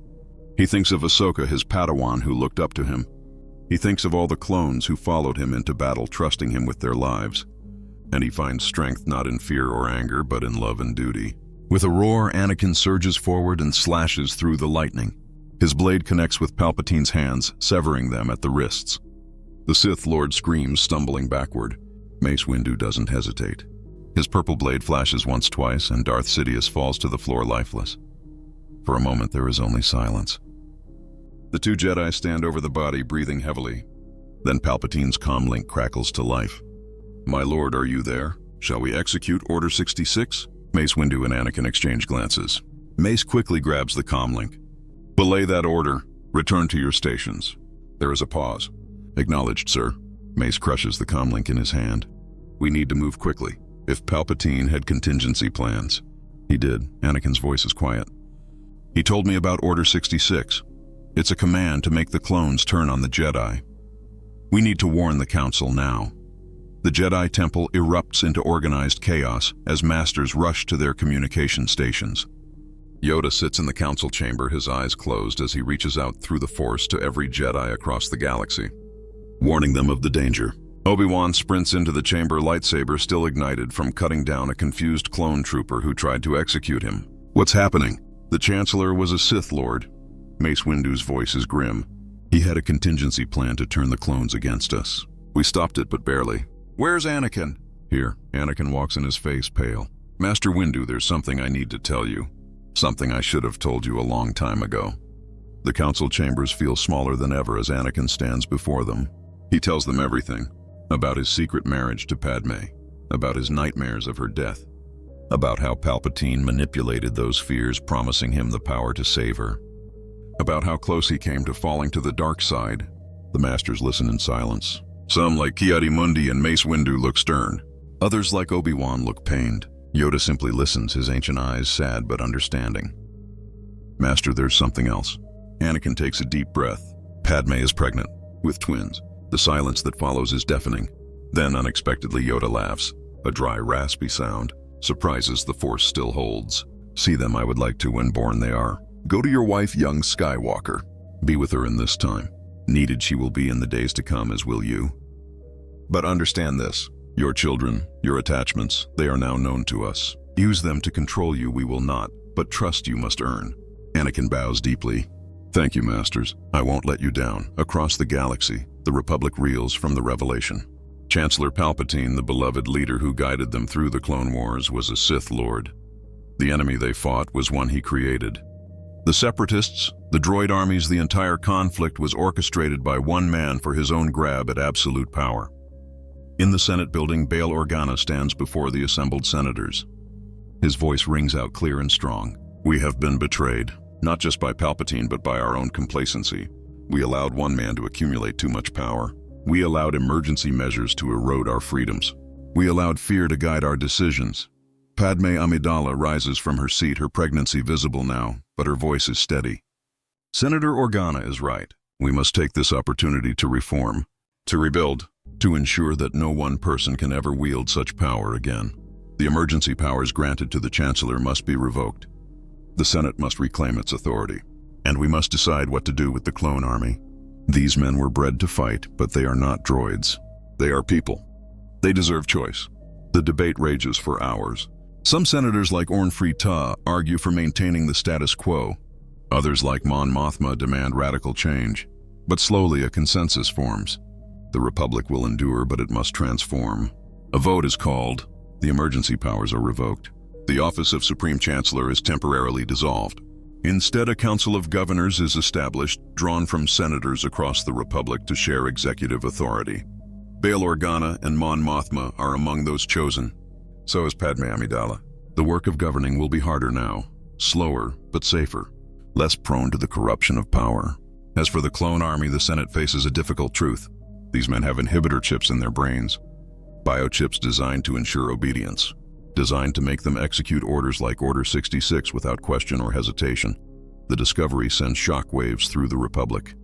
He thinks of Ahsoka, his Padawan who looked up to him. He thinks of all the clones who followed him into battle, trusting him with their lives. And he finds strength not in fear or anger, but in love and duty. With a roar, Anakin surges forward and slashes through the lightning. His blade connects with Palpatine's hands, severing them at the wrists. The Sith Lord screams, stumbling backward. Mace Windu doesn't hesitate. His purple blade flashes once, twice, and Darth Sidious falls to the floor lifeless. For a moment, there is only silence. The two Jedi stand over the body, breathing heavily. Then Palpatine's comlink crackles to life. My lord, are you there? Shall we execute Order 66? Mace Windu and Anakin exchange glances. Mace quickly grabs the comlink. Belay that order. Return to your stations. There is a pause. Acknowledged, sir. Mace crushes the comlink in his hand. We need to move quickly. If Palpatine had contingency plans. He did. Anakin's voice is quiet. He told me about Order 66. It's a command to make the clones turn on the Jedi. We need to warn the Council now. The Jedi Temple erupts into organized chaos as Masters rush to their communication stations. Yoda sits in the Council chamber, his eyes closed as he reaches out through the Force to every Jedi across the galaxy, warning them of the danger. Obi-Wan sprints into the chamber, lightsaber still ignited from cutting down a confused clone trooper who tried to execute him. What's happening? The Chancellor was a Sith Lord. Mace Windu's voice is grim. He had a contingency plan to turn the clones against us. We stopped it, but barely. Where's Anakin? Here. Anakin walks in, his face pale. Master Windu, there's something I need to tell you. Something I should have told you a long time ago. The council chambers feel smaller than ever as Anakin stands before them. He tells them everything. About his secret marriage to Padme. About his nightmares of her death. About how Palpatine manipulated those fears, promising him the power to save her. About how close he came to falling to the dark side. The Masters listen in silence. Some, like Ki-Adi-Mundi and Mace Windu, look stern. Others, like Obi-Wan, look pained. Yoda simply listens, his ancient eyes sad but understanding. Master, there's something else. Anakin takes a deep breath. Padme is pregnant, with twins. The silence that follows is deafening. Then, unexpectedly, Yoda laughs. A dry, raspy sound. Surprises the Force still holds. See them, I would like to, when born they are. Go to your wife, young Skywalker. Be with her in this time. Needed she will be in the days to come, as will you. But understand this. Your children, your attachments, they are now known to us. Use them to control you we will not, but trust you must earn. Anakin bows deeply. Thank you, Masters. I won't let you down. Across the galaxy, the Republic reels from the revelation. Chancellor Palpatine, the beloved leader who guided them through the Clone Wars, was a Sith Lord. The enemy they fought was one he created. The Separatists, the droid armies, the entire conflict was orchestrated by one man for his own grab at absolute power. In the Senate building, Bail Organa stands before the assembled senators. His voice rings out clear and strong. We have been betrayed, not just by Palpatine, but by our own complacency. We allowed one man to accumulate too much power. We allowed emergency measures to erode our freedoms. We allowed fear to guide our decisions. Padme Amidala rises from her seat, her pregnancy visible now, but her voice is steady. Senator Organa is right. We must take this opportunity to reform, to rebuild, to ensure that no one person can ever wield such power again. The emergency powers granted to the Chancellor must be revoked. The Senate must reclaim its authority. And we must decide what to do with the clone army. These men were bred to fight, but they are not droids. They are people. They deserve choice. The debate rages for hours. Some senators like Orn Free Taa argue for maintaining the status quo. Others like Mon Mothma demand radical change. But slowly a consensus forms. The Republic will endure, but it must transform. A vote is called. The emergency powers are revoked. The office of Supreme Chancellor is temporarily dissolved. Instead, a Council of Governors is established, drawn from senators across the Republic to share executive authority. Bail Organa and Mon Mothma are among those chosen. So is Padme Amidala. The work of governing will be harder now, slower but safer, less prone to the corruption of power. As for the clone army, the Senate faces a difficult truth. These men have inhibitor chips in their brains. Biochips designed to ensure obedience. Designed to make them execute orders like Order 66 without question or hesitation. The discovery sends shockwaves through the Republic.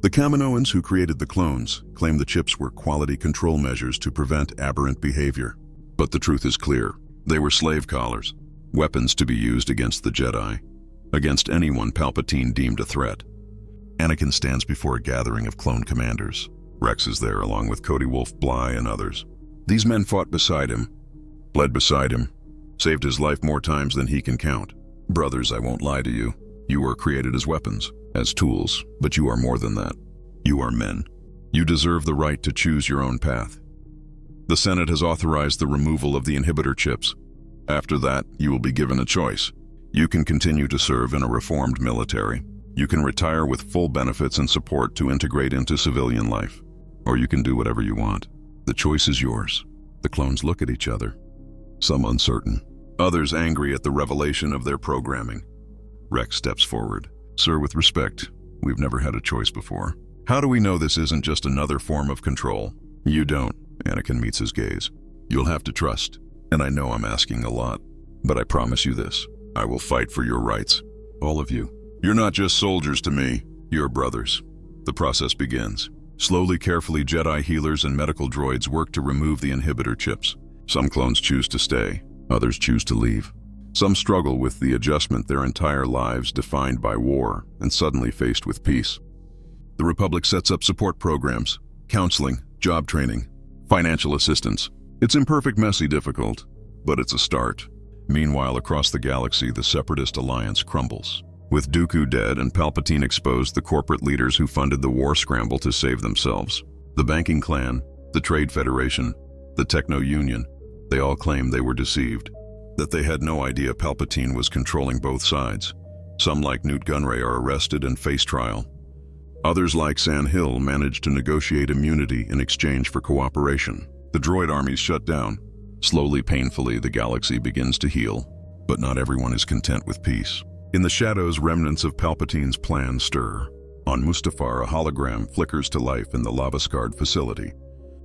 The Kaminoans who created the clones claim the chips were quality control measures to prevent aberrant behavior. But the truth is clear. They were slave collars, weapons to be used against the Jedi, against anyone Palpatine deemed a threat. Anakin stands before a gathering of clone commanders. Rex is there along with Cody Wolf, Bly, and others. These men fought beside him, bled beside him, saved his life more times than he can count. Brothers, I won't lie to you. You were created as weapons, as tools, but you are more than that. You are men. You deserve the right to choose your own path. The Senate has authorized the removal of the inhibitor chips. After that, you will be given a choice. You can continue to serve in a reformed military. You can retire with full benefits and support to integrate into civilian life. Or you can do whatever you want. The choice is yours. The clones look at each other. Some uncertain, others angry at the revelation of their programming. Rex steps forward. Sir, with respect, we've never had a choice before. How do we know this isn't just another form of control? You don't. Anakin meets his gaze. You'll have to trust. And I know I'm asking a lot, but I promise you this. I will fight for your rights. All of you. You're not just soldiers to me. You're brothers. The process begins. Slowly, carefully, Jedi healers and medical droids work to remove the inhibitor chips. Some clones choose to stay. Others choose to leave. Some struggle with the adjustment, their entire lives defined by war and suddenly faced with peace. The Republic sets up support programs, counseling, job training, financial assistance. It's imperfect, messy, difficult, but it's a start. Meanwhile, across the galaxy, the Separatist alliance crumbles. With Dooku dead and Palpatine exposed, the corporate leaders who funded the war scramble to save themselves. The banking clan, the Trade Federation, the Techno Union, they all claim they were deceived, that they had no idea Palpatine was controlling both sides. Some, like Newt Gunray, are arrested and face trial. Others, like San Hill, managed to negotiate immunity in exchange for cooperation. The droid armies shut down. Slowly, painfully, the galaxy begins to heal, but not everyone is content with peace. In the shadows, remnants of Palpatine's plan stir. On Mustafar, a hologram flickers to life in the lava-scarred facility.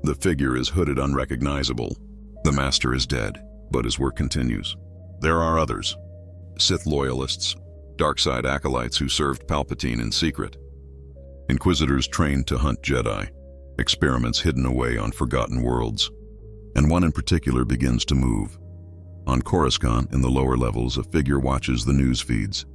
The figure is hooded, unrecognizable. The Master is dead, but his work continues. There are others. Sith loyalists, dark-side acolytes who served Palpatine in secret. Inquisitors trained to hunt Jedi. Experiments hidden away on forgotten worlds. And one in particular begins to move. On Coruscant, in the lower levels, a figure watches the news feeds.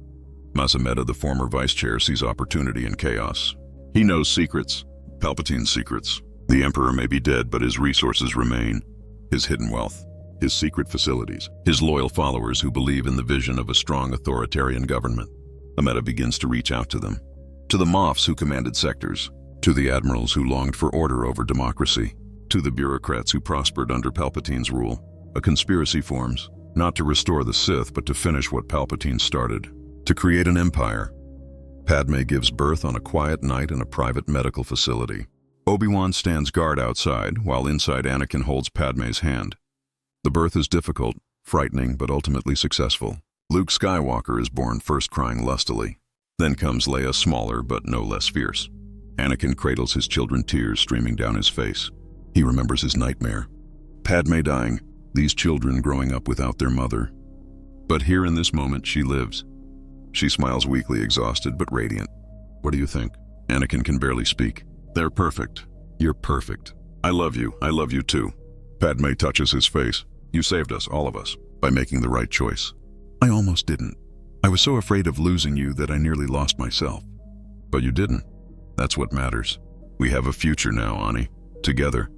Masameda, the former vice chair, sees opportunity in chaos. He knows secrets, Palpatine's secrets. The Emperor may be dead, but his resources remain. His hidden wealth, his secret facilities, his loyal followers who believe in the vision of a strong authoritarian government. Ameda begins to reach out to them. To the Moffs who commanded sectors, to the admirals who longed for order over democracy. To the bureaucrats who prospered under Palpatine's rule, a conspiracy forms, not to restore the Sith but to finish what Palpatine started, to create an empire. Padme gives birth on a quiet night in a private medical facility. Obi-Wan stands guard outside, while inside Anakin holds Padme's hand. The birth is difficult, frightening, but ultimately successful. Luke Skywalker is born, first crying lustily. Then comes Leia, smaller but no less fierce. Anakin cradles his children, tears streaming down his face. He remembers his nightmare. Padme dying, these children growing up without their mother. But here in this moment, she lives. She smiles weakly, exhausted but radiant. What do you think? Anakin can barely speak. They're perfect. You're perfect. I love you too. Padme touches his face. You saved us, all of us, by making the right choice. I almost didn't. I was so afraid of losing you that I nearly lost myself. But you didn't. That's what matters. We have a future now, Ani. Together.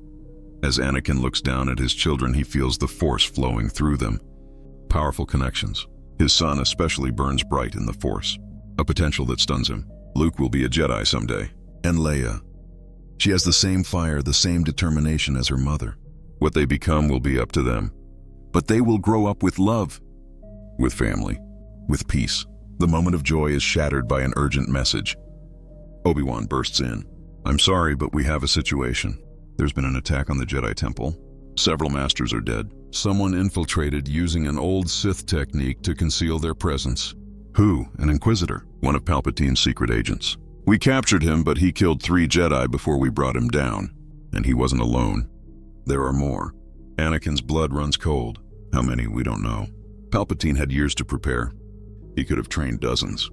As Anakin looks down at his children, he feels the Force flowing through them. Powerful connections. His son especially burns bright in the Force, a potential that stuns him. Luke will be a Jedi someday. And Leia. She has the same fire, the same determination as her mother. What they become will be up to them. But they will grow up with love, with family, with peace. The moment of joy is shattered by an urgent message. Obi-Wan bursts in. I'm sorry, but we have a situation. There's been an attack on the Jedi Temple. Several masters are dead. Someone infiltrated using an old Sith technique to conceal their presence. Who? An Inquisitor, one of Palpatine's secret agents. We captured him, but he killed 3 Jedi before we brought him down. And he wasn't alone. There are more. Anakin's blood runs cold. How many, we don't know. Palpatine had years to prepare. He could have trained dozens,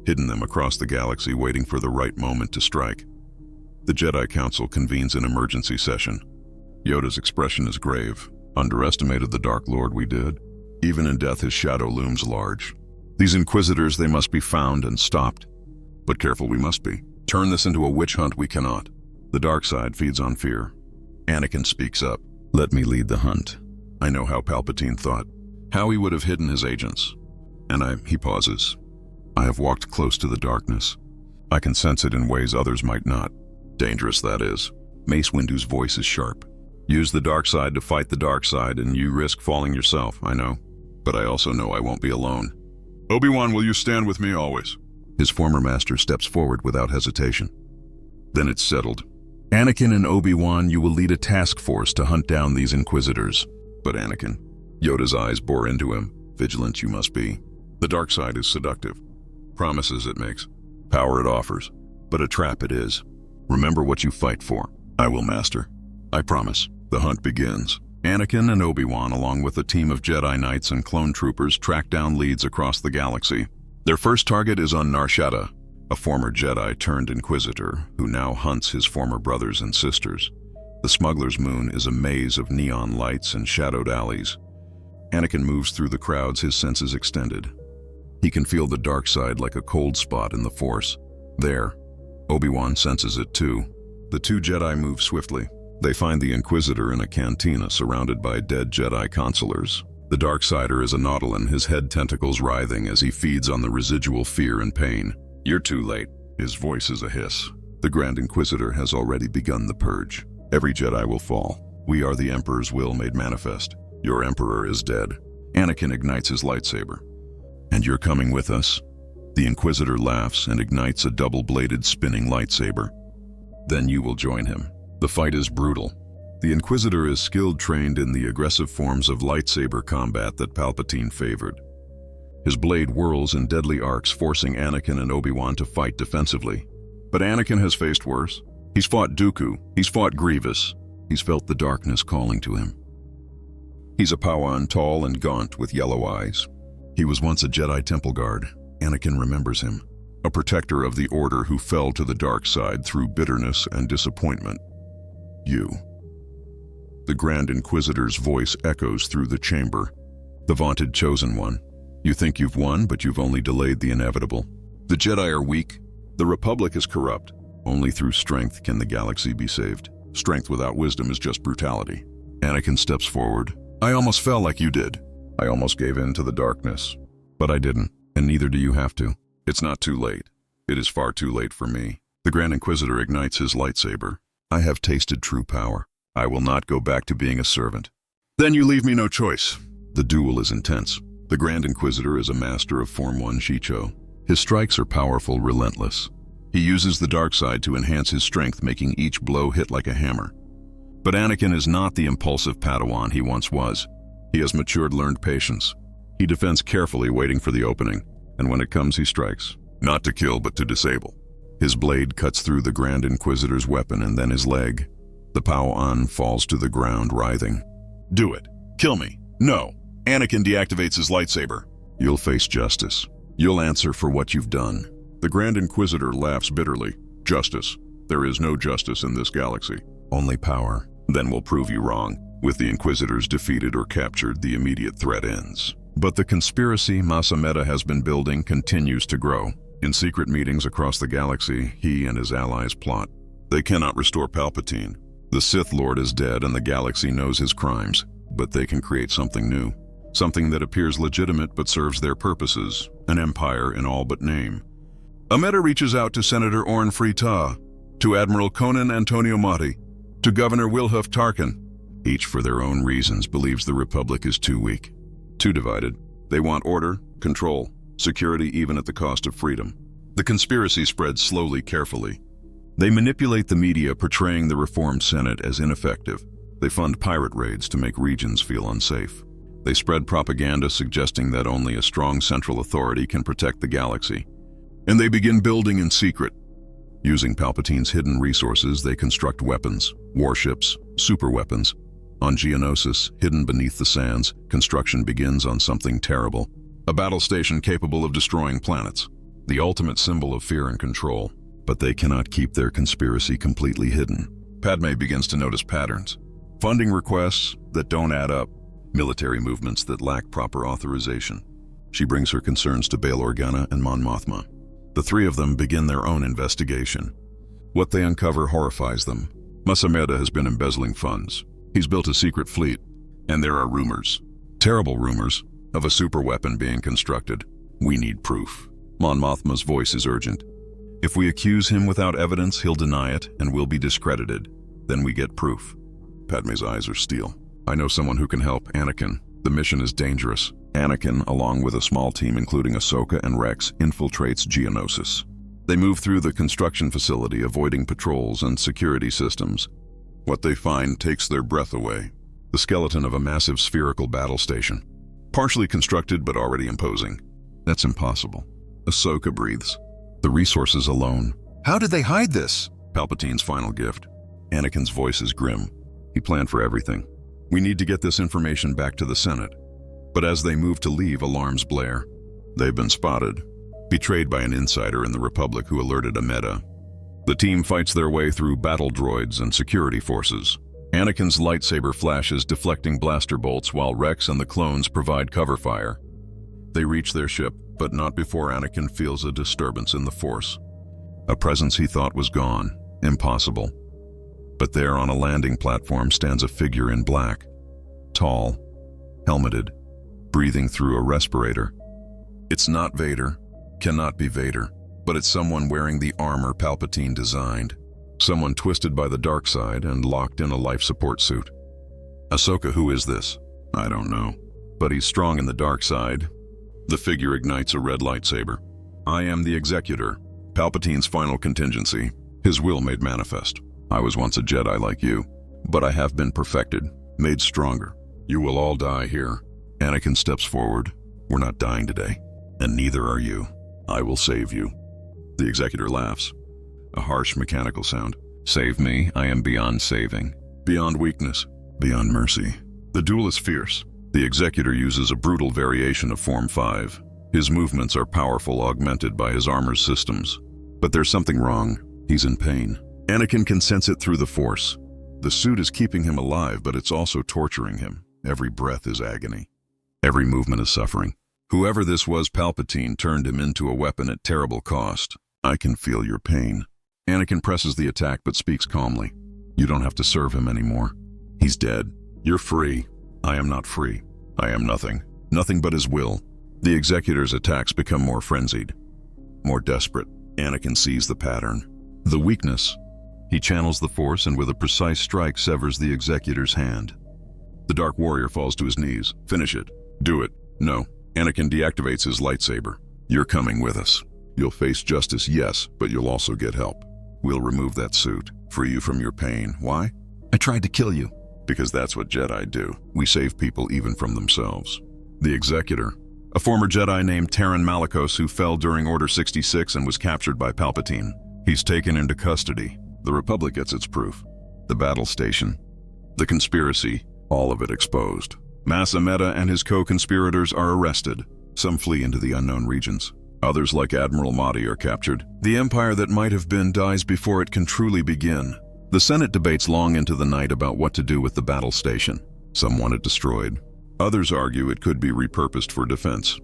hidden them across the galaxy, waiting for the right moment to strike. The Jedi Council convenes an emergency session. Yoda's expression is grave. Underestimated the Dark Lord, we did. Even in death, his shadow looms large. These Inquisitors, they must be found and stopped. But careful we must be. Turn this into a witch hunt we cannot. The dark side feeds on fear. Anakin speaks up. Let me lead the hunt. I know how Palpatine thought. How he would have hidden his agents. He pauses. I have walked close to the darkness. I can sense it in ways others might not. Dangerous, that is. Mace Windu's voice is sharp. Use the dark side to fight the dark side, and you risk falling yourself, I know. But I also know I won't be alone. Obi-Wan, will you stand with me always? His former master steps forward without hesitation. Then it's settled. Anakin and Obi-Wan, you will lead a task force to hunt down these Inquisitors. But Anakin, Yoda's eyes bore into him. Vigilant you must be. The dark side is seductive. Promises it makes. Power it offers. But a trap it is. Remember what you fight for. I will, Master. I promise. The hunt begins. Anakin and Obi-Wan, along with a team of Jedi Knights and clone troopers, track down leads across the galaxy. Their first target is on Nar Shaddaa, a former Jedi turned Inquisitor who now hunts his former brothers and sisters. The smuggler's moon is a maze of neon lights and shadowed alleys. Anakin moves through the crowds, his senses extended. He can feel the dark side like a cold spot in the Force. There, Obi-Wan senses it too. The 2 Jedi move swiftly. They find the Inquisitor in a cantina surrounded by dead Jedi consulars. The Darksider is a Nautolan, his head tentacles writhing as he feeds on the residual fear and pain. You're too late. His voice is a hiss. The Grand Inquisitor has already begun the purge. Every Jedi will fall. We are the Emperor's will made manifest. Your Emperor is dead. Anakin ignites his lightsaber. And you're coming with us? The Inquisitor laughs and ignites a double-bladed spinning lightsaber. Then you will join him. The fight is brutal. The Inquisitor is skilled, trained in the aggressive forms of lightsaber combat that Palpatine favored. His blade whirls in deadly arcs, forcing Anakin and Obi-Wan to fight defensively. But Anakin has faced worse. He's fought Dooku. He's fought Grievous. He's felt the darkness calling to him. He's a Padawan, tall and gaunt with yellow eyes. He was once a Jedi Temple guard. Anakin remembers him. A protector of the Order who fell to the dark side through bitterness and disappointment. You. The Grand Inquisitor's voice echoes through the chamber. The vaunted Chosen One. You think you've won, but you've only delayed the inevitable. The Jedi are weak. The Republic is corrupt. Only through strength can the galaxy be saved. Strength without wisdom is just brutality. Anakin steps forward. I almost fell like you did. I almost gave in to the darkness. But I didn't, and neither do you have to. It's not too late. It is far too late for me. The Grand Inquisitor ignites his lightsaber. I have tasted true power. I will not go back to being a servant. Then you leave me no choice. The duel is intense. The Grand Inquisitor is a master of Form 1 Shicho. His strikes are powerful, relentless. He uses the dark side to enhance his strength, making each blow hit like a hammer. But Anakin is not the impulsive Padawan he once was. He has matured, learned patience. He defends carefully, waiting for the opening, and when it comes, he strikes. Not to kill, but to disable. His blade cuts through the Grand Inquisitor's weapon and then his leg. The Padawan falls to the ground, writhing. Do it. Kill me. No. Anakin deactivates his lightsaber. You'll face justice. You'll answer for what you've done. The Grand Inquisitor laughs bitterly. Justice. There is no justice in this galaxy. Only power. Then we'll prove you wrong. With the Inquisitors defeated or captured, the immediate threat ends. But the conspiracy Masameda has been building continues to grow. In secret meetings across the galaxy, he and his allies plot. They cannot restore Palpatine. The Sith Lord is dead and the galaxy knows his crimes, but they can create something new. Something that appears legitimate but serves their purposes, an empire in all but name. Ameda reaches out to Senator Orn Frita, to Admiral Conan Antonio Motti, to Governor Wilhuff Tarkin. Each, for their own reasons, believes the Republic is too weak, too divided. They want order, control, security even at the cost of freedom. The conspiracy spreads slowly, carefully. They manipulate the media, portraying the reformed Senate as ineffective. They fund pirate raids to make regions feel unsafe. They spread propaganda suggesting that only a strong central authority can protect the galaxy. And they begin building in secret. Using Palpatine's hidden resources, they construct weapons, warships, superweapons. On Geonosis, hidden beneath the sands, construction begins on something terrible. A battle station capable of destroying planets. The ultimate symbol of fear and control. But they cannot keep their conspiracy completely hidden. Padme begins to notice patterns. Funding requests that don't add up. Military movements that lack proper authorization. She brings her concerns to Bail Organa and Mon Mothma. The three of them begin their own investigation. What they uncover horrifies them. Masameda has been embezzling funds. He's built a secret fleet, and there are rumors, terrible rumors, of a superweapon being constructed. We need proof. Mon Mothma's voice is urgent. If we accuse him without evidence, he'll deny it and will be discredited. Then we get proof. Padme's eyes are steel. I know someone who can help, Anakin. The mission is dangerous. Anakin, along with a small team including Ahsoka and Rex, infiltrates Geonosis. They move through the construction facility, avoiding patrols and security systems. What they find takes their breath away. The skeleton of a massive spherical battle station. Partially constructed but already imposing. That's impossible. Ahsoka breathes. The resources alone. How did they hide this? Palpatine's final gift. Anakin's voice is grim. He planned for everything. We need to get this information back to the Senate. But as they move to leave, alarms blare. They've been spotted. Betrayed by an insider in the Republic who alerted Ameda. The team fights their way through battle droids and security forces. Anakin's lightsaber flashes, deflecting blaster bolts, while Rex and the clones provide cover fire. They reach their ship, but not before Anakin feels a disturbance in the Force. A presence he thought was gone. Impossible. But there on a landing platform stands a figure in black. Tall, helmeted, breathing through a respirator. It's not Vader, cannot be Vader, but it's someone wearing the armor Palpatine designed. Someone twisted by the dark side and locked in a life support suit. Ahsoka, who is this? I don't know. But he's strong in the dark side. The figure ignites a red lightsaber. I am the Executor, Palpatine's final contingency, his will made manifest. I was once a Jedi like you, but I have been perfected, made stronger. You will all die here. Anakin steps forward. We're not dying today, and neither are you. I will save you. The Executor laughs. A harsh mechanical sound. Save me, I am beyond saving. Beyond weakness, beyond mercy. The duel is fierce. The Executor uses a brutal variation of Form 5. His movements are powerful, augmented by his armor's systems. But there's something wrong. He's in pain. Anakin can sense it through the Force. The suit is keeping him alive, but it's also torturing him. Every breath is agony. Every movement is suffering. Whoever this was, Palpatine turned him into a weapon at terrible cost. I can feel your pain. Anakin presses the attack but speaks calmly. You don't have to serve him anymore. He's dead. You're free. I am not free. I am nothing. Nothing but his will. The Executor's attacks become more frenzied, more desperate. Anakin sees the pattern. The weakness. He channels the Force and with a precise strike severs the Executor's hand. The Dark Warrior falls to his knees. Finish it. Do it. No. Anakin deactivates his lightsaber. You're coming with us. You'll face justice, yes, but you'll also get help. We'll remove that suit, free you from your pain. Why? I tried to kill you. Because that's what Jedi do. We save people even from themselves. The Executor, a former Jedi named Taron Malicos who fell during Order 66 and was captured by Palpatine. He's taken into custody. The Republic gets its proof. The battle station. The conspiracy, all of it exposed. Mas Amedda and his co-conspirators are arrested. Some flee into the unknown regions. Others, like Admiral Mahdi, are captured. The empire that might have been dies before it can truly begin. The Senate debates long into the night about what to do with the battle station. Some want it destroyed. Others argue it could be repurposed for defense.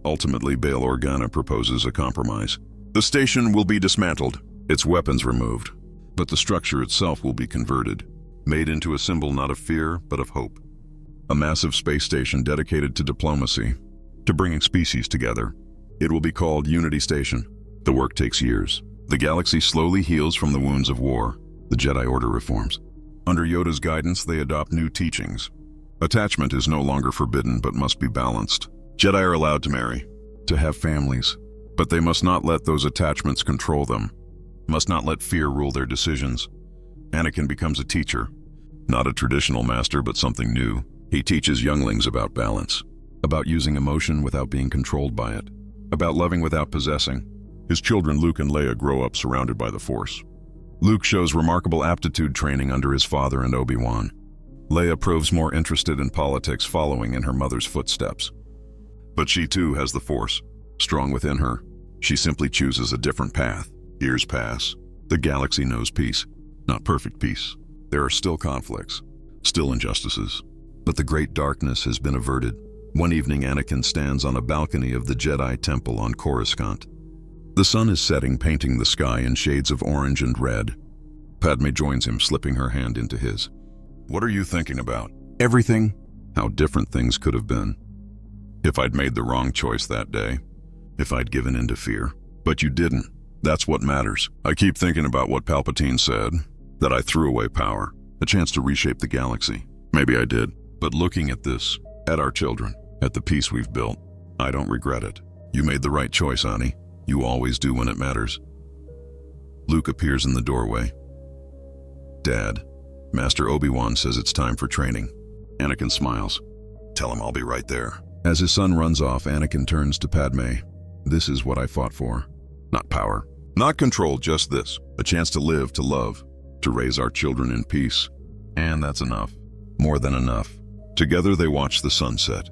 Ultimately, Bail Organa proposes a compromise. The station will be dismantled, its weapons removed, but the structure itself will be converted, made into a symbol not of fear, but of hope. A massive space station dedicated to diplomacy, to bringing species together. It will be called Unity Station. The work takes years. The galaxy slowly heals from the wounds of war. The Jedi Order reforms. Under Yoda's guidance, they adopt new teachings. Attachment is no longer forbidden, but must be balanced. Jedi are allowed to marry, to have families, but they must not let those attachments control them, must not let fear rule their decisions. Anakin becomes a teacher, not a traditional master, but something new. He teaches younglings about balance, about using emotion without being controlled by it, about loving without possessing. His children Luke and Leia grow up surrounded by the Force. Luke shows remarkable aptitude training under his father and Obi-Wan. Leia proves more interested in politics, following in her mother's footsteps. But she too has the Force, strong within her. She simply chooses a different path. Years pass. The galaxy knows peace. Not perfect peace. There are still conflicts, still injustices. But the great darkness has been averted. One evening, Anakin stands on a balcony of the Jedi Temple on Coruscant. The sun is setting, painting the sky in shades of orange and red. Padme joins him, slipping her hand into his. What are you thinking about? Everything. How different things could have been. If I'd made the wrong choice that day. If I'd given in to fear. But you didn't. That's what matters. I keep thinking about what Palpatine said, that I threw away power, a chance to reshape the galaxy. Maybe I did. But looking at this, at our children, at the peace we've built, I don't regret it. You made the right choice, Ani. You always do when it matters. Luke appears in the doorway. Dad, Master Obi-Wan says it's time for training. Anakin smiles. Tell him I'll be right there. As his son runs off, Anakin turns to Padme. This is what I fought for. Not power. Not control, just this. A chance to live, to love, to raise our children in peace. And that's enough. More than enough. Together they watch the sunset.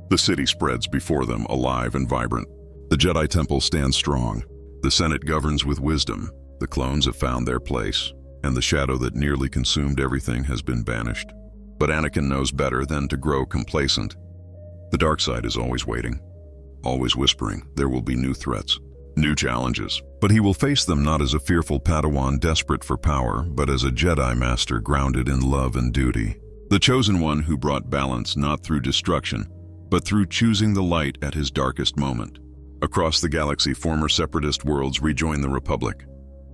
The city spreads before them, alive and vibrant. The Jedi Temple stands strong. The Senate governs with wisdom. The clones have found their place, and the shadow that nearly consumed everything has been banished. But Anakin knows better than to grow complacent. The dark side is always waiting, always whispering there will be new threats, new challenges. But he will face them not as a fearful Padawan desperate for power, but as a Jedi Master grounded in love and duty. The chosen one who brought balance not through destruction, but through choosing the light at his darkest moment. Across the galaxy, former separatist worlds rejoin the Republic.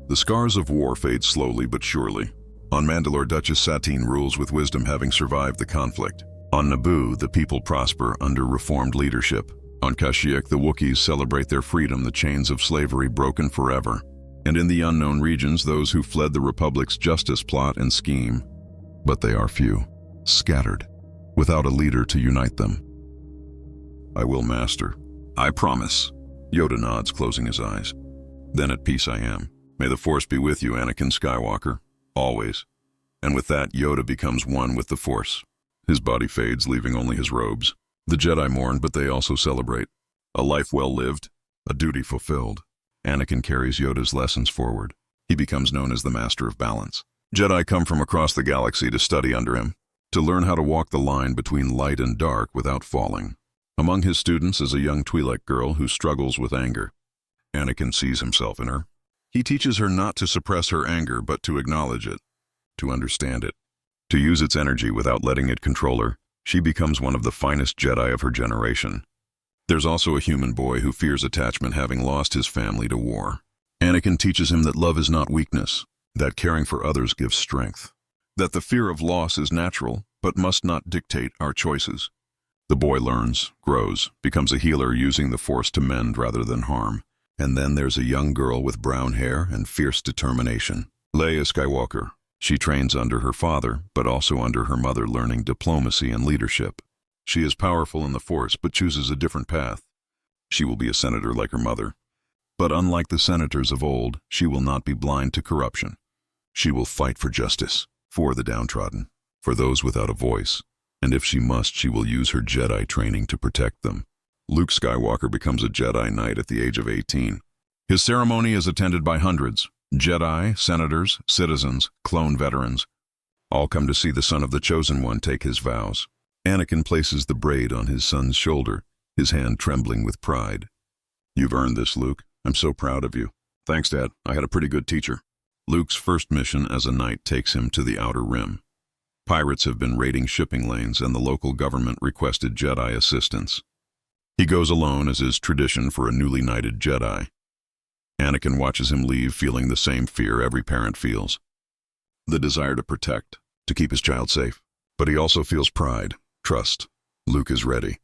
The scars of war fade slowly but surely. On Mandalore, Duchess Satine rules with wisdom, having survived the conflict. On Naboo, the people prosper under reformed leadership. On Kashyyyk, the Wookiees celebrate their freedom, the chains of slavery broken forever. And in the unknown regions, those who fled the Republic's justice plot and scheme. But they are few, scattered, without a leader to unite them. I will, Master. I promise. Yoda nods, closing his eyes. Then at peace I am. May the Force be with you, Anakin Skywalker. Always. And with that, Yoda becomes one with the Force. His body fades, leaving only his robes. The Jedi mourn, but they also celebrate. A life well lived, a duty fulfilled. Anakin carries Yoda's lessons forward. He becomes known as the Master of Balance. Jedi come from across the galaxy to study under him, to learn how to walk the line between light and dark without falling. Among his students is a young Twi'lek girl who struggles with anger. Anakin sees himself in her. He teaches her not to suppress her anger, but to acknowledge it, to understand it, to use its energy without letting it control her. She becomes one of the finest Jedi of her generation. There's also a human boy who fears attachment, having lost his family to war. Anakin teaches him that love is not weakness, that caring for others gives strength, that the fear of loss is natural but must not dictate our choices. The boy learns, grows, becomes a healer using the Force to mend rather than harm. And then there's a young girl with brown hair and fierce determination, Leia Skywalker. She trains under her father, but also under her mother, learning diplomacy and leadership. She is powerful in the Force, but chooses a different path. She will be a senator like her mother. But unlike the senators of old, she will not be blind to corruption. She will fight for justice, for the downtrodden, for those without a voice. And if she must, she will use her Jedi training to protect them. Luke Skywalker becomes a Jedi Knight at the age of 18. His ceremony is attended by hundreds. Jedi, senators, citizens, clone veterans. All come to see the son of the Chosen One take his vows. Anakin places the braid on his son's shoulder, his hand trembling with pride. "You've earned this, Luke. I'm so proud of you." "Thanks, Dad. I had a pretty good teacher." Luke's first mission as a knight takes him to the Outer Rim. Pirates have been raiding shipping lanes and the local government requested Jedi assistance. He goes alone, as is tradition for a newly knighted Jedi. Anakin watches him leave, feeling the same fear every parent feels. The desire to protect, to keep his child safe. But he also feels pride, trust. Luke is ready.